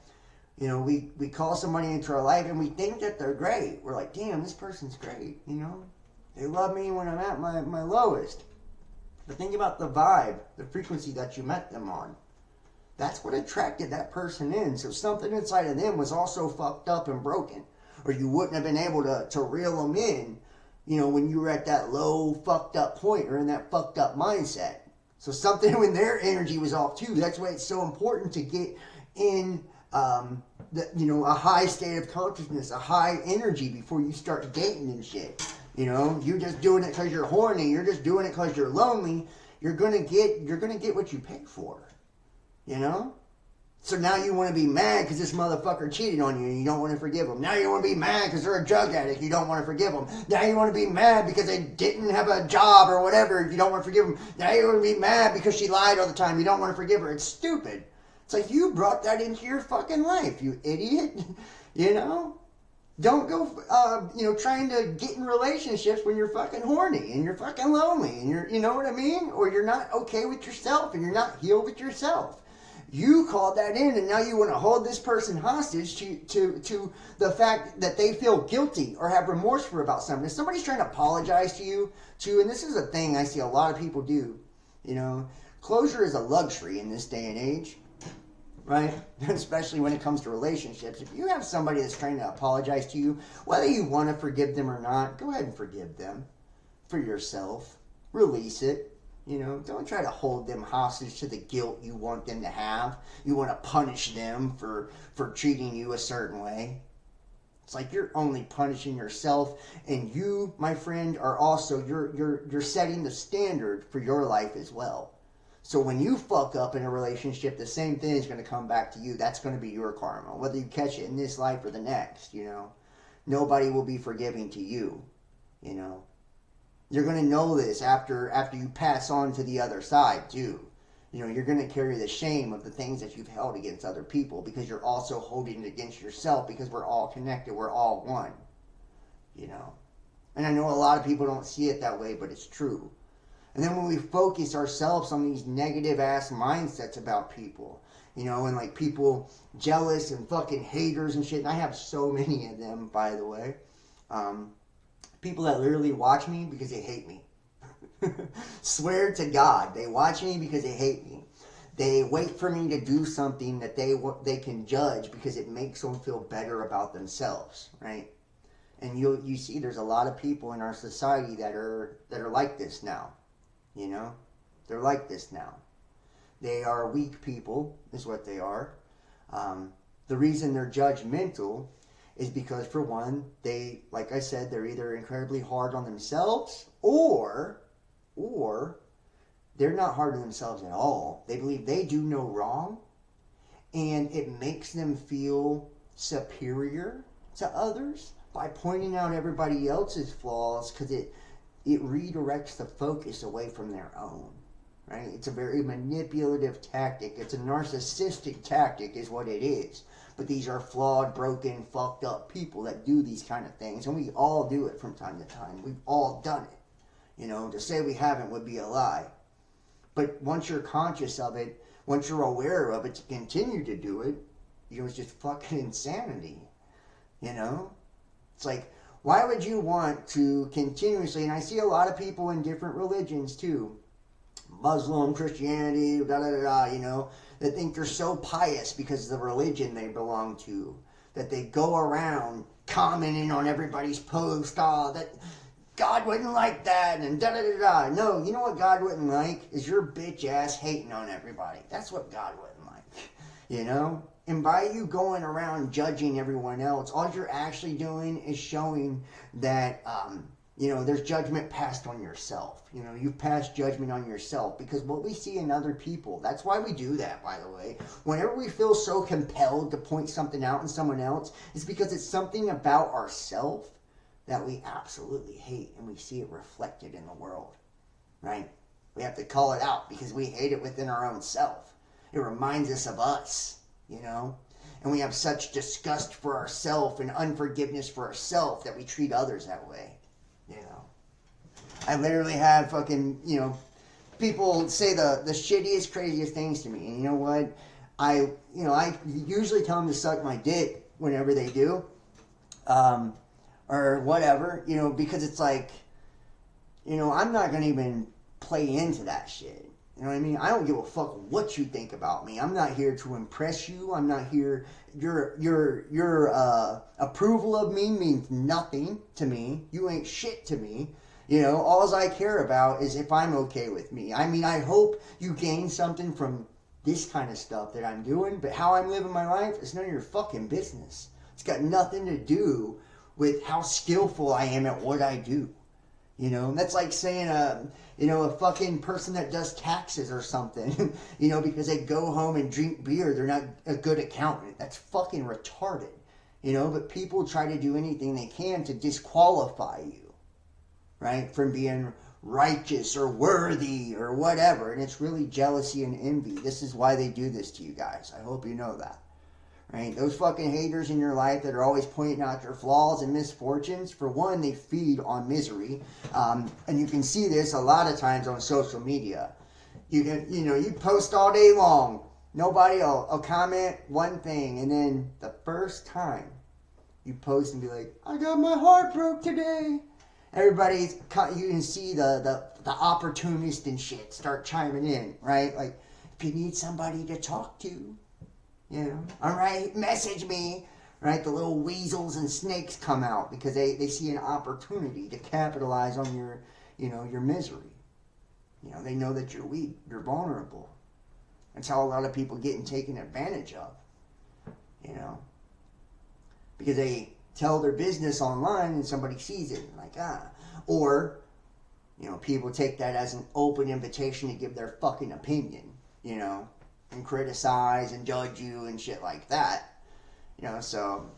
we call somebody into our life and we think that they're great. We're like, damn, this person's great, They love me when I'm at my lowest. But think about the vibe, the frequency that you met them on. That's what attracted that person in. So something inside of them was also fucked up and broken. Or you wouldn't have been able to reel them in, when you were at that low, fucked up point or in that fucked up mindset. So something when their energy was off too. That's why it's so important to get in, a high state of consciousness, a high energy before you start dating and shit. You're just doing it because you're horny. You're just doing it because you're lonely. You're gonna get what you pay for. So now you want to be mad because this motherfucker cheated on you and you don't want to forgive him. Now you want to be mad because they're a drug addict. You don't want to forgive them. Now you want to be mad because they didn't have a job or whatever. You don't want to forgive them. Now you want to be mad because she lied all the time. You don't want to forgive her. It's stupid. It's like you brought that into your fucking life, you idiot. Don't go, trying to get in relationships when you're fucking horny and you're fucking lonely and you know what I mean? Or you're not okay with yourself and you're not healed with yourself. You called that in, and now you want to hold this person hostage to the fact that they feel guilty or have remorse for about something. If somebody's trying to apologize to you, and this is a thing I see a lot of people do, closure is a luxury in this day and age, right? Especially when it comes to relationships. If you have somebody that's trying to apologize to you, whether you want to forgive them or not, go ahead and forgive them for yourself. Release it. Don't try to hold them hostage to the guilt you want them to have. You want to punish them for treating you a certain way. It's like you're only punishing yourself, and you, my friend, are also you're setting the standard for your life as well. So when you fuck up in a relationship, the same thing is going to come back to you. That's going to be your karma, whether you catch it in this life or the next. Nobody will be forgiving to you. You're going to know this after you pass on to the other side, too. You're going to carry the shame of the things that you've held against other people because you're also holding it against yourself because we're all connected. We're all one. And I know a lot of people don't see it that way, but it's true. And then when we focus ourselves on these negative-ass mindsets about people, and like people jealous and fucking haters and shit, and I have so many of them, by the way, people that literally watch me because they hate me. Swear to God, they watch me because they hate me. They wait for me to do something that they can judge because it makes them feel better about themselves, right? And you see, there's a lot of people in our society that are like this now. They're like this now. They are weak people, is what they are. The reason they're judgmental is because, for one, they, like I said, they're either incredibly hard on themselves or they're not hard on themselves at all. They believe they do no wrong, and it makes them feel superior to others by pointing out everybody else's flaws because it redirects the focus away from their own. right? It's a very manipulative tactic. It's a narcissistic tactic is what it is. But these are flawed, broken, fucked up people that do these kind of things. And we all do it from time to time. We've all done it. You know, to say we haven't would be a lie. But once you're conscious of it, once you're aware of it, to continue to do it, you know, it's just fucking insanity. You know? It's like, why would you want to continuously, and I see a lot of people in different religions too, Muslim, Christianity, da da da da, you know, that think they're so pious because of the religion they belong to, that they go around commenting on everybody's post, that God wouldn't like that, and da da da da. No, you know what God wouldn't like? Is your bitch ass hating on everybody. That's what God wouldn't like, you know? And by you going around judging everyone else, all you're actually doing is showing that, you know, there's judgment passed on yourself. You know, you've passed judgment on yourself. Because what we see in other people, that's why we do that, by the way. Whenever we feel so compelled to point something out in someone else, it's because it's something about ourselves that we absolutely hate. And we see it reflected in the world, right? We have to call it out because we hate it within our own self. It reminds us of us. You know, and we have such disgust for ourselves and unforgiveness for ourselves that we treat others that way. You know, I literally had fucking, you know, people say the shittiest, craziest things to me, and you know what? I usually tell them to suck my dick whenever they do, or whatever, you know, because it's like, you know, I'm not gonna even play into that shit. You know what I mean? I don't give a fuck what you think about me. I'm not here to impress you. I'm not here. Your approval of me means nothing to me. You ain't shit to me. You know, all I care about is if I'm okay with me. I mean, I hope you gain something from this kind of stuff that I'm doing, but how I'm living my life is none of your fucking business. It's got nothing to do with how skillful I am at what I do. You know, and that's like saying, you know, a fucking person that does taxes or something, you know, because they go home and drink beer, they're not a good accountant. That's fucking retarded, you know, but people try to do anything they can to disqualify you, right, from being righteous or worthy or whatever, and it's really jealousy and envy. This is why they do this to you guys. I hope you know that. Right? Those fucking haters in your life that are always pointing out your flaws and misfortunes, for one, they feed on misery. And you can see this a lot of times on social media. You post all day long. Nobody will comment one thing. And then the first time you post and be like, I got my heart broke today. You can see the opportunist and shit start chiming in, right? Like, if you need somebody to talk to, you know, all right, message me, right? The little weasels and snakes come out because they see an opportunity to capitalize on your, you know, your misery. You know, they know that you're weak, you're vulnerable. That's how a lot of people get taken advantage of, you know, because they tell their business online and somebody sees it and like, or, you know, people take that as an open invitation to give their fucking opinion, you know, and criticize and judge you and shit like that. You know, so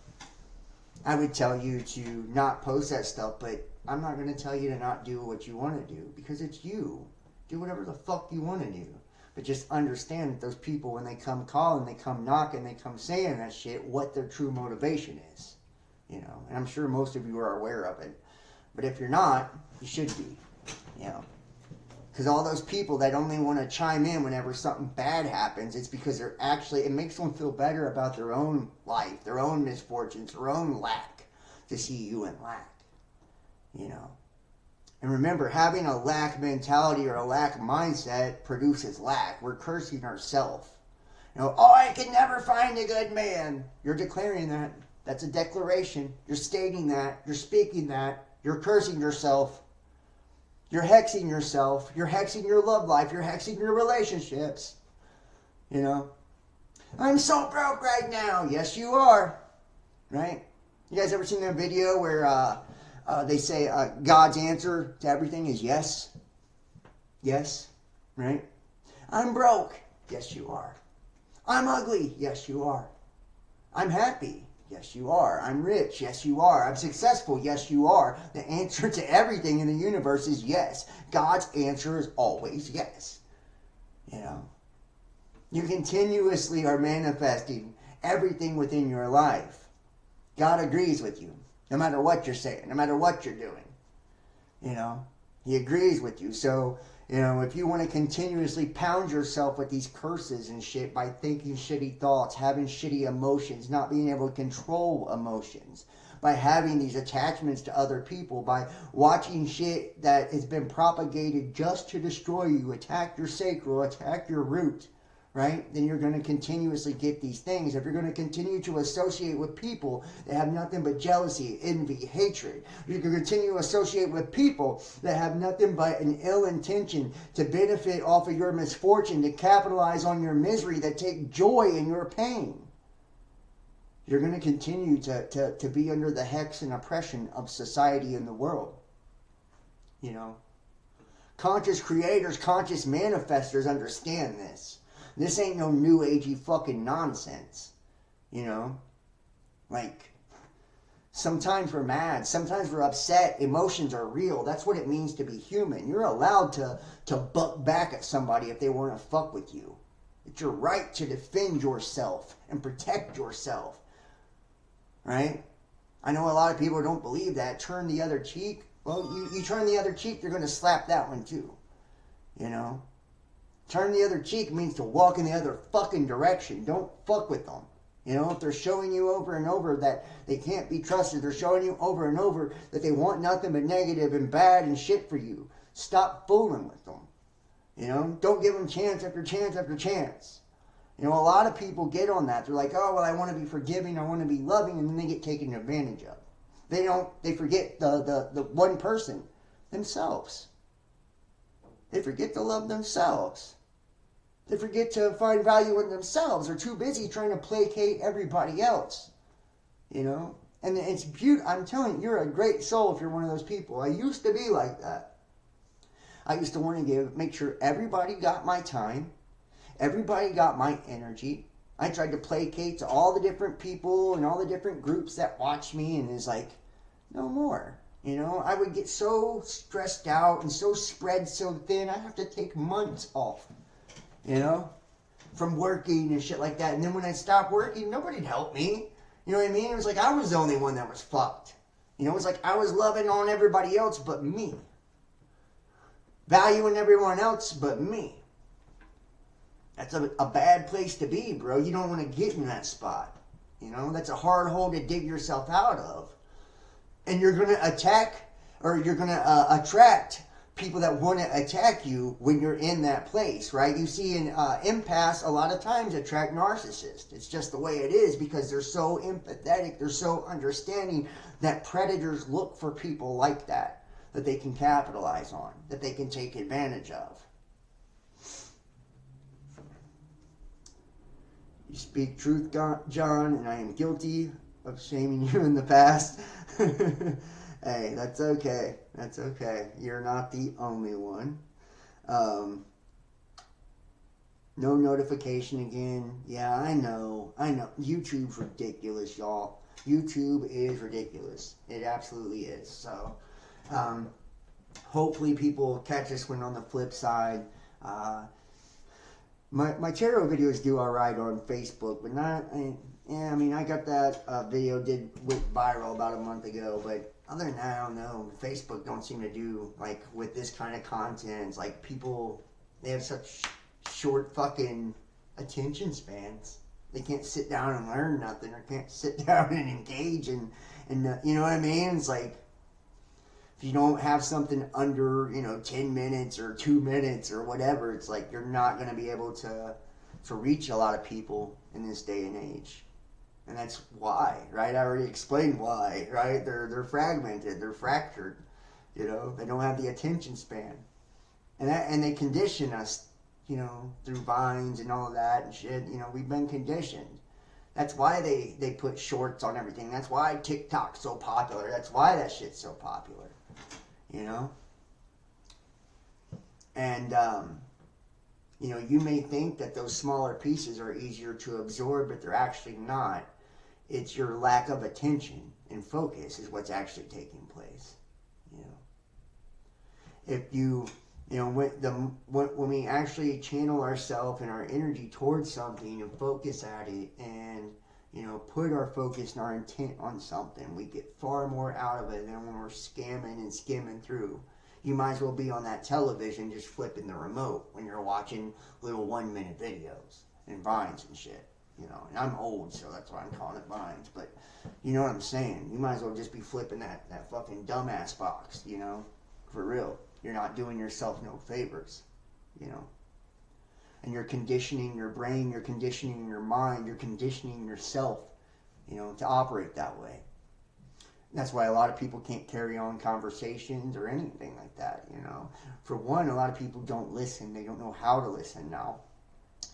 I would tell you to not post that stuff, but I'm not going to tell you to not do what you want to do because it's you. Do whatever the fuck you want to do. But just understand that those people, when they come calling, they come knocking, they come saying that shit, what their true motivation is. You know, and I'm sure most of you are aware of it. But if you're not, you should be. You know. Because all those people that only want to chime in whenever something bad happens, it's because they're actually, it makes them feel better about their own life, their own misfortunes, their own lack, to see you in lack. You know. And remember, having a lack mentality or a lack mindset produces lack. We're cursing ourselves. You know, oh, I can never find a good man. You're declaring that. That's a declaration. You're stating that. You're speaking that. You're cursing yourself. You're hexing yourself. You're hexing your love life. You're hexing your relationships. You know. I'm so broke right now. Yes, you are. Right? You guys ever seen that video where they say God's answer to everything is yes? Yes. Right? I'm broke. Yes, you are. I'm ugly. Yes, you are. I'm happy. Yes, you are. I'm rich. Yes, you are. I'm successful. Yes, you are. The answer to everything in the universe is yes. God's answer is always yes. You know, you continuously are manifesting everything within your life. God agrees with you, no matter what you're saying, no matter what you're doing. You know, He agrees with you. So, you know, if you want to continuously pound yourself with these curses and shit by thinking shitty thoughts, having shitty emotions, not being able to control emotions, by having these attachments to other people, by watching shit that has been propagated just to destroy you, attack your sacral, attack your root, right? Then you're going to continuously get these things. If you're going to continue to associate with people that have nothing but jealousy, envy, hatred, you can continue to associate with people that have nothing but an ill intention to benefit off of your misfortune, to capitalize on your misery, that take joy in your pain. You're going to continue to be under the hex and oppression of society and the world. You know, conscious creators, conscious manifestors understand this. This ain't no new agey fucking nonsense. You know, like, sometimes we're mad, sometimes we're upset, emotions are real. That's what it means to be human. You're allowed to buck back at somebody if they want to fuck with you. It's your right to defend yourself and protect yourself. Right? I know a lot of people don't believe that. Turn the other cheek. Well, you turn the other cheek, you're going to slap that one too. You know? Turn the other cheek means to walk in the other fucking direction. Don't fuck with them. You know, if they're showing you over and over that they can't be trusted, they're showing you over and over that they want nothing but negative and bad and shit for you, stop fooling with them. You know? Don't give them chance after chance after chance. You know, a lot of people get on that. They're like, oh, well, I want to be forgiving, I want to be loving, and then they get taken advantage of. They forget the one person, themselves. They forget to love themselves. They forget to find value in themselves. They're too busy trying to placate everybody else. You know? And it's beautiful. I'm telling you, you're a great soul if you're one of those people. I used to be like that. I used to want to make sure everybody got my time. Everybody got my energy. I tried to placate to all the different people and all the different groups that watch me, and it's like, no more. You know, I would get so stressed out and so spread so thin, I'd have to take months off, you know, from working and shit like that. And then when I stopped working, nobody'd help me. You know what I mean? It was like I was the only one that was fucked. You know, it was like I was loving on everybody else but me. Valuing everyone else but me. That's a bad place to be, bro. You don't want to get in that spot. You know, that's a hard hole to dig yourself out of. And you're going to attack, or you're going to attract people that want to attack you when you're in that place, right? You see an empaths a lot of times attract narcissists. It's just the way it is because they're so empathetic, they're so understanding that predators look for people like that they can capitalize on, that they can take advantage of. You speak truth, John, and I am guilty of shaming you in the past. Hey, that's okay. That's okay. You're not the only one. No notification again. Yeah, I know. YouTube's ridiculous, y'all. YouTube is ridiculous. It absolutely is. So, hopefully people catch us when on the flip side. My tarot videos do alright on Facebook, but not. I mean, I got that video went viral about a month ago, but other than that, I don't know. Facebook don't seem to do, like, with this kind of content. It's like people, they have such short fucking attention spans. They can't sit down and learn nothing, or can't sit down and engage, and you know what I mean? It's like, if you don't have something under, 10 minutes or 2 minutes or whatever, it's like you're not going to be able to reach a lot of people in this day and age. And that's why, right? I already explained why, right? They're fragmented, they're fractured, they don't have the attention span. And they condition us, through vines and all of that and shit. We've been conditioned. That's why they put shorts on everything. That's why TikTok's so popular. That's why that shit's so popular. And, you may think that those smaller pieces are easier to absorb, but they're actually not. It's your lack of attention and focus is what's actually taking place. If you You know, when we actually channel ourselves and our energy towards something and focus at it, and you know, put our focus and our intent on something, we get far more out of it than when we're scamming and skimming through. You might as well be on that television just flipping the remote when you're watching little 1 minute videos and vines and shit. You know, and I'm old, so that's why I'm calling it vines. But you know what I'm saying? You might as well just be flipping that fucking dumbass box, you know? For real. You're not doing yourself no favors, you know? And you're conditioning your brain, you're conditioning your mind, you're conditioning yourself, you know, to operate that way. That's why a lot of people can't carry on conversations or anything like that, you know. For one, a lot of people don't listen. They don't know how to listen now.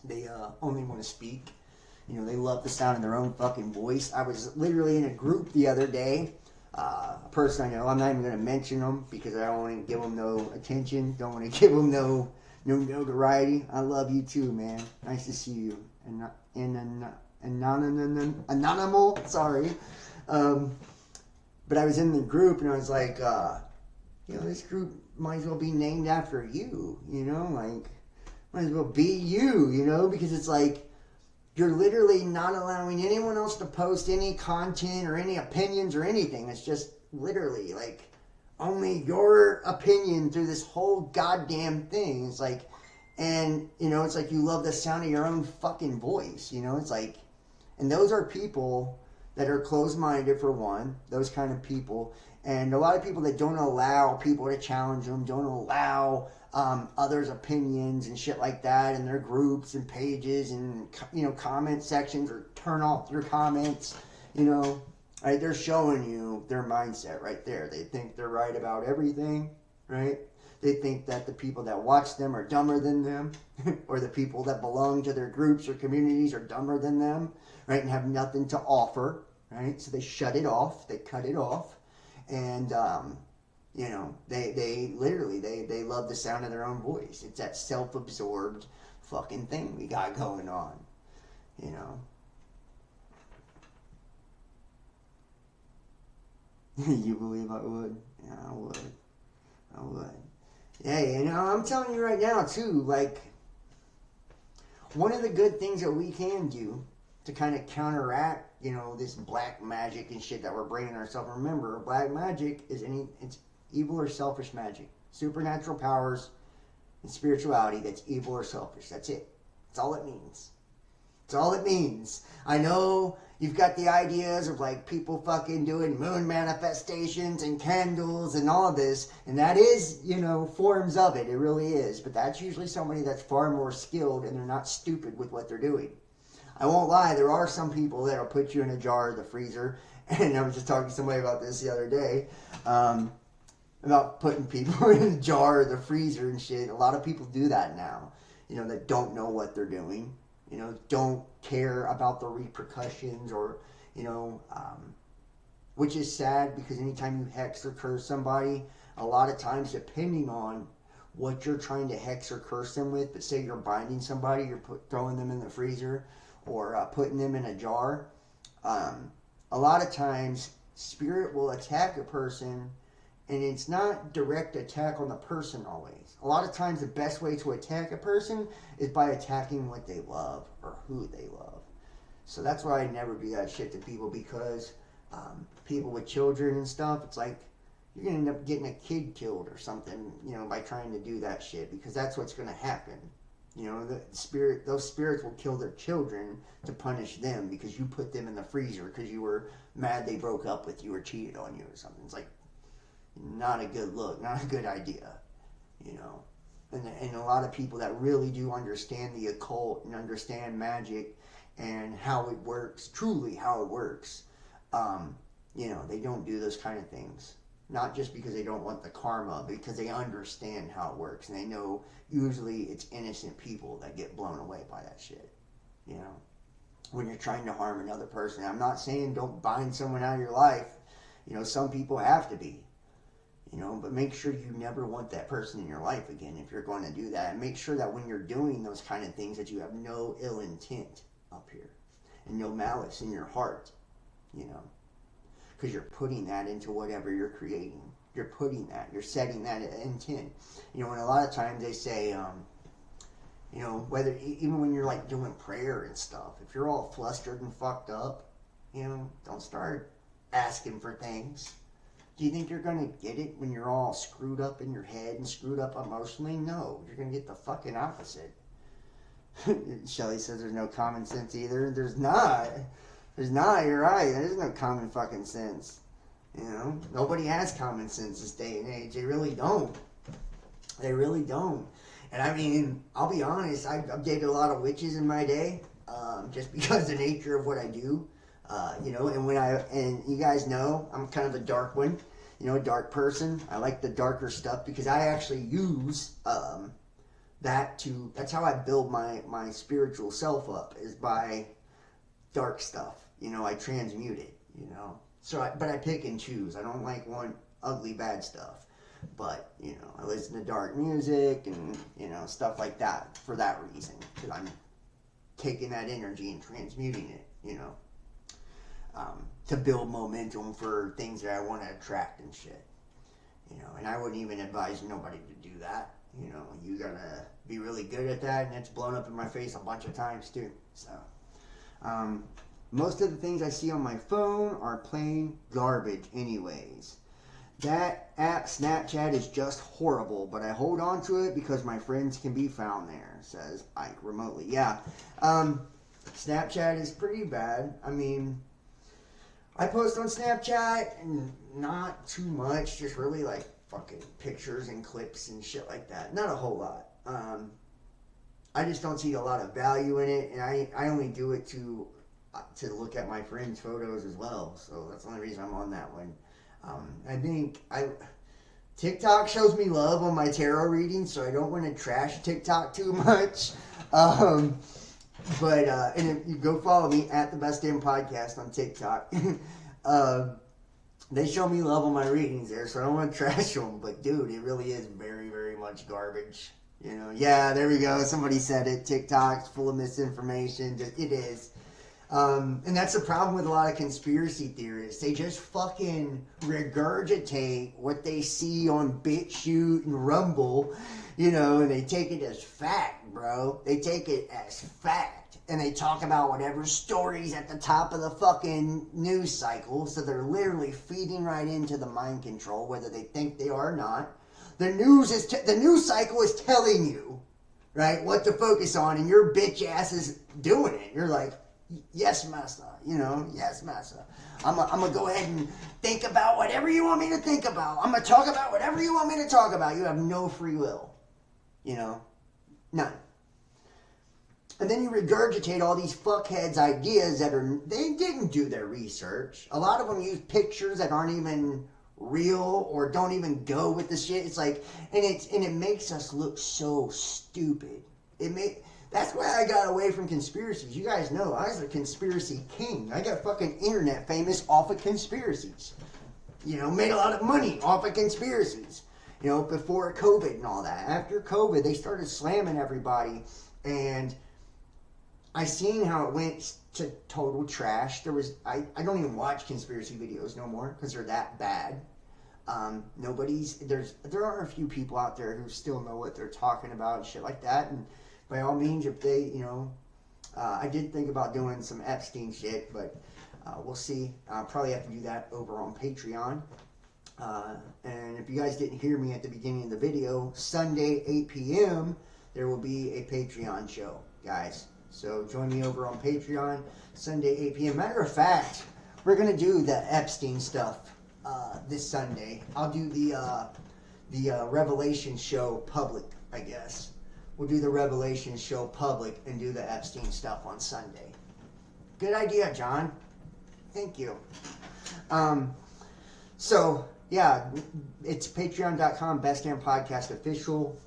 They only want to speak. You know, they love the sound of their own fucking voice. I was literally in a group the other day. A person I know, I'm not even going to mention them because I don't want to give them no attention. Don't want to give them no notoriety. I love you too, man. Nice to see you. Anonymous, sorry. But I was in the group and I was like, you know, this group might as well be named after you, you know, like, might as well be you, you know, because it's like, you're literally not allowing anyone else to post any content or any opinions or anything. It's just literally like only your opinion through this whole goddamn thing. It's like, and you know, it's like you love the sound of your own fucking voice, you know, it's like, and those are people that are closed-minded for one, those kind of people, and a lot of people that don't allow people to challenge them, don't allow others' opinions and shit like that in their groups and pages and, you know, comment sections, or turn off their comments, you know. Right? They're showing you their mindset right there. They think they're right about everything, right? They think that the people that watch them are dumber than them, or the people that belong to their groups or communities are dumber than them, right? And have nothing to offer, right? So they shut it off, they cut it off, and you know, they literally they love the sound of their own voice. It's that self-absorbed fucking thing we got going on, you know. You believe I would? Yeah, I would. I would. Yeah, you know, I'm telling you right now too, like, one of the good things that we can do to kind of counteract, you know, this black magic and shit that we're bringing ourselves. Remember, black magic is it's evil or selfish magic. Supernatural powers and spirituality that's evil or selfish. That's it. That's all it means. That's all it means. I know you've got the ideas of like people fucking doing moon manifestations and candles and all of this, and that is, you know, forms of it. It really is. But that's usually somebody that's far more skilled and they're not stupid with what they're doing. I won't lie, there are some people that'll put you in a jar or the freezer, and I was just talking to somebody about this the other day, about putting people in a jar or the freezer and shit. A lot of people do that now, you know, that don't know what they're doing, you know, don't care about the repercussions, or, you know, which is sad, because anytime you hex or curse somebody, a lot of times, depending on what you're trying to hex or curse them with, but say you're binding somebody, you're throwing them in the freezer, or putting them in a jar, a lot of times spirit will attack a person, and it's not direct attack on the person always. A lot of times the best way to attack a person is by attacking what they love or who they love. So that's why I never do that shit to people, because people with children and stuff, it's like you're going to end up getting a kid killed or something, you know, by trying to do that shit, because that's what's going to happen. You know, those spirits will kill their children to punish them because you put them in the freezer because you were mad they broke up with you or cheated on you or something. It's like, not a good look, not a good idea, you know. And a lot of people that really do understand the occult and understand magic and how it works, truly how it works, you know, they don't do those kind of things. Not just because they don't want the karma, because they understand how it works. And they know usually it's innocent people that get blown away by that shit. You know, when you're trying to harm another person. I'm not saying don't bind someone out of your life. You know, some people have to be. You know, but make sure you never want that person in your life again if you're going to do that. And make sure that when you're doing those kind of things that you have no ill intent up here. And no malice in your heart. You know. Because you're putting that into whatever you're creating. You're putting that. You're setting that intent. You know, and a lot of times they say, you know, whether even when you're like doing prayer and stuff, if you're all flustered and fucked up, you know, don't start asking for things. Do you think you're going to get it when you're all screwed up in your head and screwed up emotionally? No, you're going to get the fucking opposite. Shelly says there's no common sense either. There's not. There's not. You're right. There's no common fucking sense. You know, nobody has common sense this day and age. They really don't. They really don't. And I mean, I'll be honest. I've dated a lot of witches in my day, just because of the nature of what I do. You know, and you guys know I'm kind of a dark one. You know, a dark person. I like the darker stuff because I actually use that's how I build my spiritual self up, is by dark stuff. You know, I transmute it, you know. But I pick and choose. I don't like one ugly bad stuff. But, you know, I listen to dark music and, you know, stuff like that for that reason. Because I'm taking that energy and transmuting it, you know, to build momentum for things that I want to attract and shit. You know, and I wouldn't even advise nobody to do that. You know, you gotta be really good at that, and it's blown up in my face a bunch of times too. So, most of the things I see on my phone are plain garbage anyways. That app, Snapchat, is just horrible, but I hold on to it because my friends can be found there, says Ike remotely. Yeah, Snapchat is pretty bad. I mean, I post on Snapchat, and not too much, just really like fucking pictures and clips and shit like that. Not a whole lot. I just don't see a lot of value in it, and I only do it to look at my friends' photos as well. So that's the only reason I'm on that one. I think TikTok shows me love on my tarot readings, so I don't want to trash TikTok too much. And if you go follow me at the Best Damn Podcast on TikTok. They show me love on my readings there, so I don't want to trash them. But dude, it really is very, very much garbage. You know, yeah, there we go. Somebody said it. TikTok's full of misinformation. It is. And that's the problem with a lot of conspiracy theorists. They just fucking regurgitate what they see on BitChute and Rumble, you know, and they take it as fact, bro. They take it as fact. And they talk about whatever stories at the top of the fucking news cycle. So they're literally feeding right into the mind control, whether they think they are or not. The news cycle is telling you, right, what to focus on, and your bitch ass is doing it. You're like, yes, master. You know, yes, master. I'm going to go ahead and think about whatever you want me to think about. I'm going to talk about whatever you want me to talk about. You have no free will. You know? None. And then you regurgitate all these fuckheads' ideas they didn't do their research. A lot of them use pictures that aren't even real or don't even go with the shit. It's like, and it makes us look so stupid. That's why I got away from conspiracies. You guys know I was a conspiracy king. I got fucking internet famous off of conspiracies. You know, made a lot of money off of conspiracies. You know, before COVID and all that. After COVID, they started slamming everybody, and I seen how it went to total trash. I don't even watch conspiracy videos no more because they're that bad. There are a few people out there who still know what they're talking about and shit like that. And by all means, if they, you know, I did think about doing some Epstein shit, but we'll see. I'll probably have to do that over on Patreon. And if you guys didn't hear me at the beginning of the video, Sunday 8 p.m. there will be a Patreon show, guys. So join me over on Patreon, Sunday 8 p.m. Matter of fact, we're going to do the Epstein stuff this Sunday. I'll do the Revelation show public, I guess. We'll do the Revelation show public and do the Epstein stuff on Sunday. Good idea, John. Thank you. So, yeah, it's patreon.com, Best Damn Podcast Official.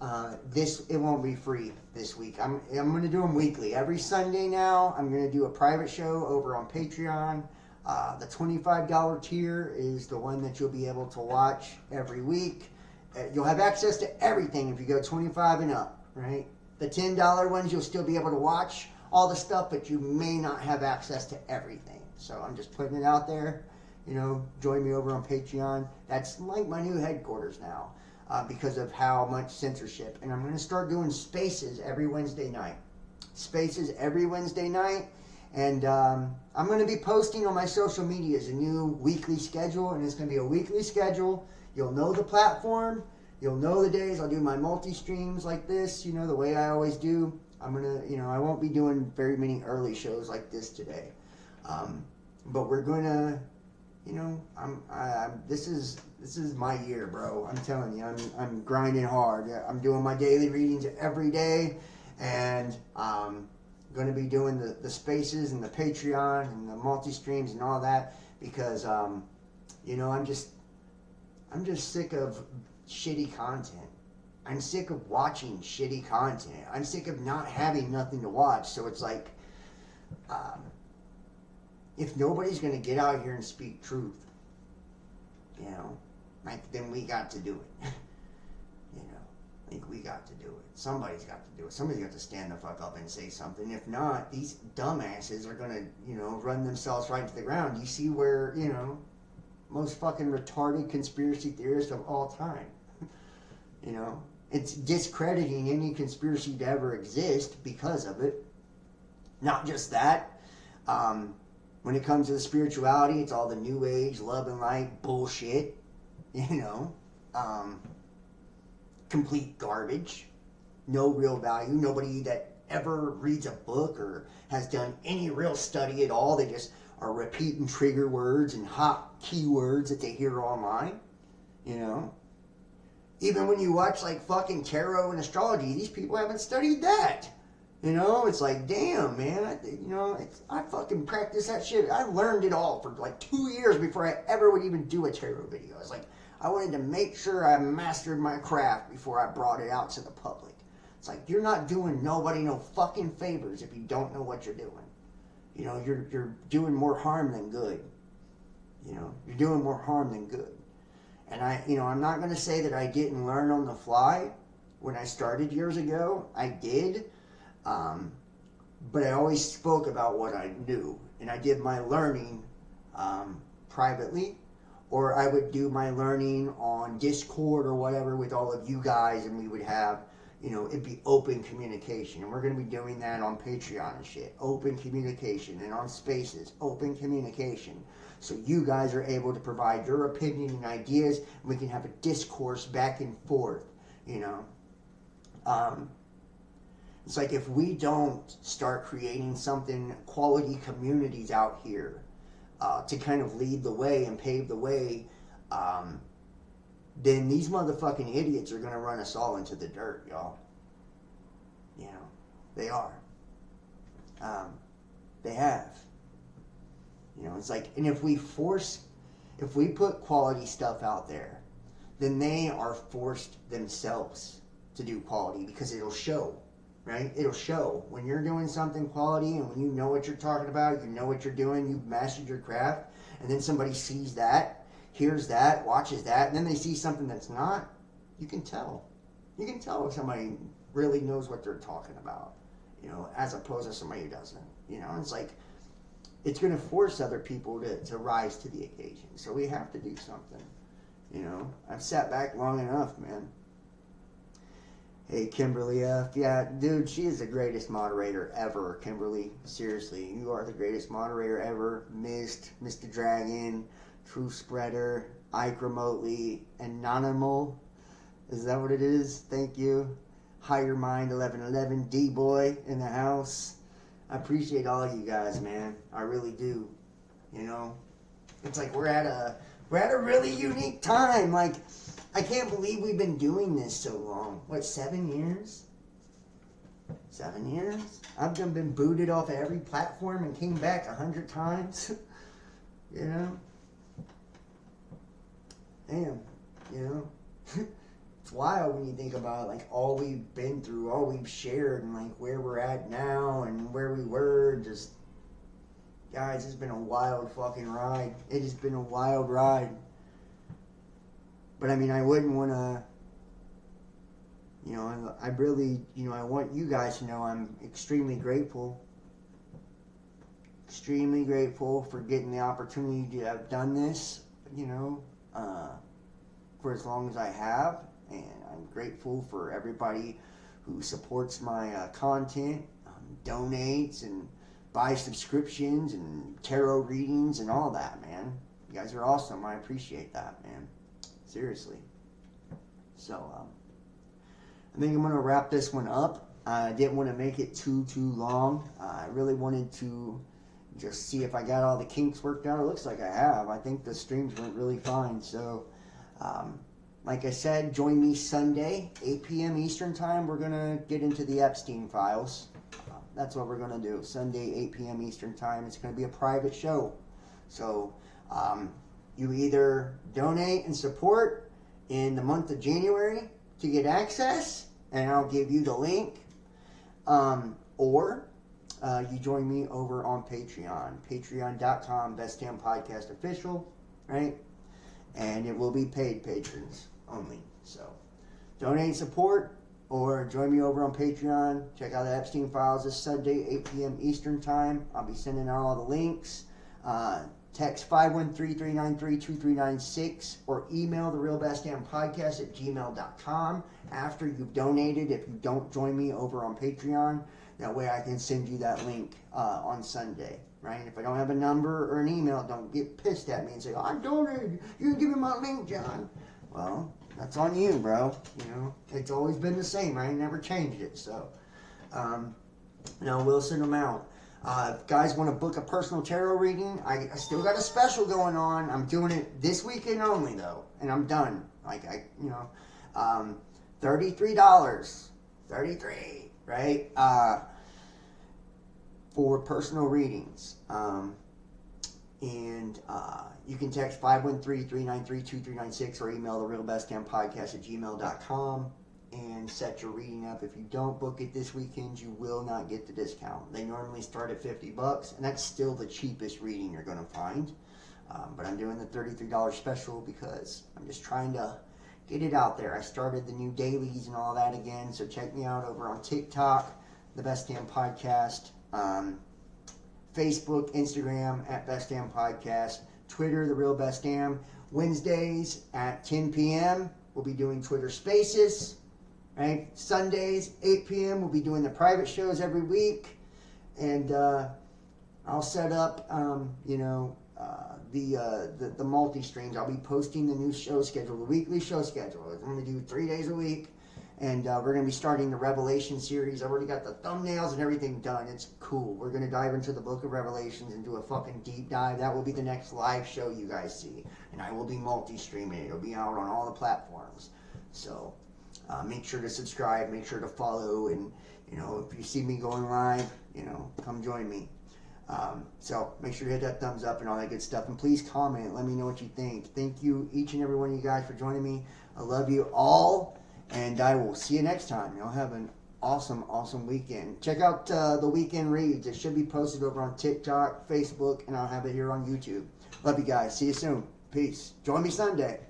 It won't be free this week. I'm going to do them weekly. Every Sunday now, I'm going to do a private show over on Patreon. The $25 tier is the one that you'll be able to watch every week. You'll have access to everything if you go 25 and up, right? The $10 ones, you'll still be able to watch all the stuff, but you may not have access to everything. So I'm just putting it out there. join me over on Patreon. That's like my new headquarters now, because of how much censorship. And I'm going to start doing spaces every Wednesday night. Spaces every Wednesday night. And I'm going to be posting on my social medias a new weekly schedule, and it's going to be a weekly schedule. You'll know the platform. You'll know the days. I'll do my multi-streams like this, the way I always do. I'm going to, I won't be doing very many early shows like this today. But we're going to, this is my year, bro. I'm telling you, I'm grinding hard. I'm doing my daily readings every day, and going to be doing the spaces and the Patreon and the multi-streams and all that, because I'm just sick of shitty content. I'm sick of watching shitty content. I'm sick of not having nothing to watch. So it's like, if nobody's going to get out here and speak truth, then we got to do it. We got to do it. Somebody's got to do it. Somebody's got to stand the fuck up and say something. If not, these dumbasses are going to, run themselves right into the ground. You see where, most fucking retarded conspiracy theorists of all time, it's discrediting any conspiracy to ever exist because of it. Not just that. When it comes to the spirituality, it's all the new age, love and light bullshit, complete garbage, no real value. Nobody that ever reads a book or has done any real study at all, they just are repeating trigger words and hot keywords that they hear online, Even when you watch like fucking tarot and astrology, these people haven't studied that. It's like, damn, man, I fucking practice that shit. I learned it all for like 2 years before I ever would even do a tarot video. I was like, I wanted to make sure I mastered my craft before I brought it out to the public. It's like, you're not doing nobody no fucking favors if you don't know what you're doing. You're doing more harm than good. You're doing more harm than good. And I'm not going to say that I didn't learn on the fly when I started years ago. I did. But I always spoke about what I knew. And I did my learning privately. Or I would do my learning on Discord or whatever with all of you guys, and we would have, it'd be open communication. And we're going to be doing that on Patreon and shit. Open communication. And on Spaces, open communication. So you guys are able to provide your opinion and ideas, and we can have a discourse back and forth, It's like, if we don't start creating something, quality communities out here, to kind of lead the way and pave the way, then these motherfucking idiots are going to run us all into the dirt, y'all. They are. They have. It's like, and if we put quality stuff out there, then they are forced themselves to do quality, because it'll show. Right? It'll show when you're doing something quality, and when you know what you're talking about, you know what you're doing, you've mastered your craft, and then somebody sees that, hears that, watches that, and then they see something that's not, you can tell. You can tell if somebody really knows what they're talking about, as opposed to somebody who doesn't. It's like, it's going to force other people to rise to the occasion. So we have to do something. I've sat back long enough, man. Hey, Kimberly F. Yeah, dude, she is the greatest moderator ever, Kimberly. Seriously, you are the greatest moderator ever. Mist, Mr. Dragon, True Spreader, Ike Remotely, Anonymal. Is that what it is? Thank you. Higher Mind 1111, D-Boy in the house. I appreciate all of you guys, man. I really do. It's like we're at a really unique time. Like, I can't believe we've been doing this so long. What, 7 years? 7 years? I've been booted off of every platform and came back 100 times. Damn, It's wild when you think about, like, all we've been through, all we've shared, and, like, where we're at now and where we were. Just, guys, it's been a wild fucking ride. It has been a wild ride. But, I mean, I wouldn't want to, I really, I want you guys to know I'm extremely grateful. extremely grateful for getting the opportunity to have done this, for as long as I have. And I'm grateful for everybody who supports my content, donates, and buys subscriptions and tarot readings and all that, man. You guys are awesome. I appreciate that, man. Seriously. So, I think I'm going to wrap this one up. I didn't want to make it too long. I really wanted to just see if I got all the kinks worked out. It looks like I have. I think the streams went really fine. So, like I said, join me Sunday, 8 p.m. Eastern Time. We're going to get into the Epstein files. That's what we're going to do. Sunday, 8 p.m. Eastern Time. It's going to be a private show. So, you either donate and support in the month of January to get access, and I'll give you the link, or you join me over on Patreon, patreon.com, Best Damn Podcast Official, right? And it will be paid patrons only. So, donate, support, or join me over on Patreon. Check out the Epstein Files this Sunday, 8 p.m. Eastern Time. I'll be sending out all the links. Text 513-393-2396 or email therealbestdampodcast@gmail.com after you've donated if you don't join me over on Patreon. That way I can send you that link on Sunday, right? If I don't have a number or an email, don't get pissed at me and say, I donated. You didn't give me my link, John. Well, that's on you, bro. It's always been the same. I ain't never changed it. So, we'll send them out. If guys want to book a personal tarot reading, I still got a special going on. I'm doing it this weekend only, though, and I'm done. $33, right? For personal readings. And you can text 513-393-2396 or email therealbestdampodcast@gmail.com and set your reading up. If you don't book it this weekend, you will not get the discount. They normally start at $50, and that's still the cheapest reading you're going to find. But I'm doing the $33 special because I'm just trying to get it out there. I started the new dailies and all that again, so check me out over on TikTok, The Best Damn Podcast, Facebook, Instagram, @Best Damn Podcast, Twitter, The Real Best Damn. Wednesdays at 10 p.m., we'll be doing Twitter Spaces. Right? Sundays, 8 p.m., we'll be doing the private shows every week. And I'll set up, the multi-streams. I'll be posting the new show schedule, the weekly show schedule. I'm going to do 3 days a week. And we're going to be starting the Revelation series. I've already got the thumbnails and everything done. It's cool. We're going to dive into the book of Revelations and do a fucking deep dive. That will be the next live show you guys see. And I will be multi-streaming it. It'll be out on all the platforms. So... make sure to subscribe, make sure to follow, and, if you see me going live, come join me. So make sure to hit that thumbs up and all that good stuff. And please comment, let me know what you think. Thank you, each and every one of you guys, for joining me. I love you all, and I will see you next time. Y'all have an awesome, awesome weekend. Check out the weekend reads. It should be posted over on TikTok, Facebook, and I'll have it here on YouTube. Love you guys. See you soon. Peace. Join me Sunday.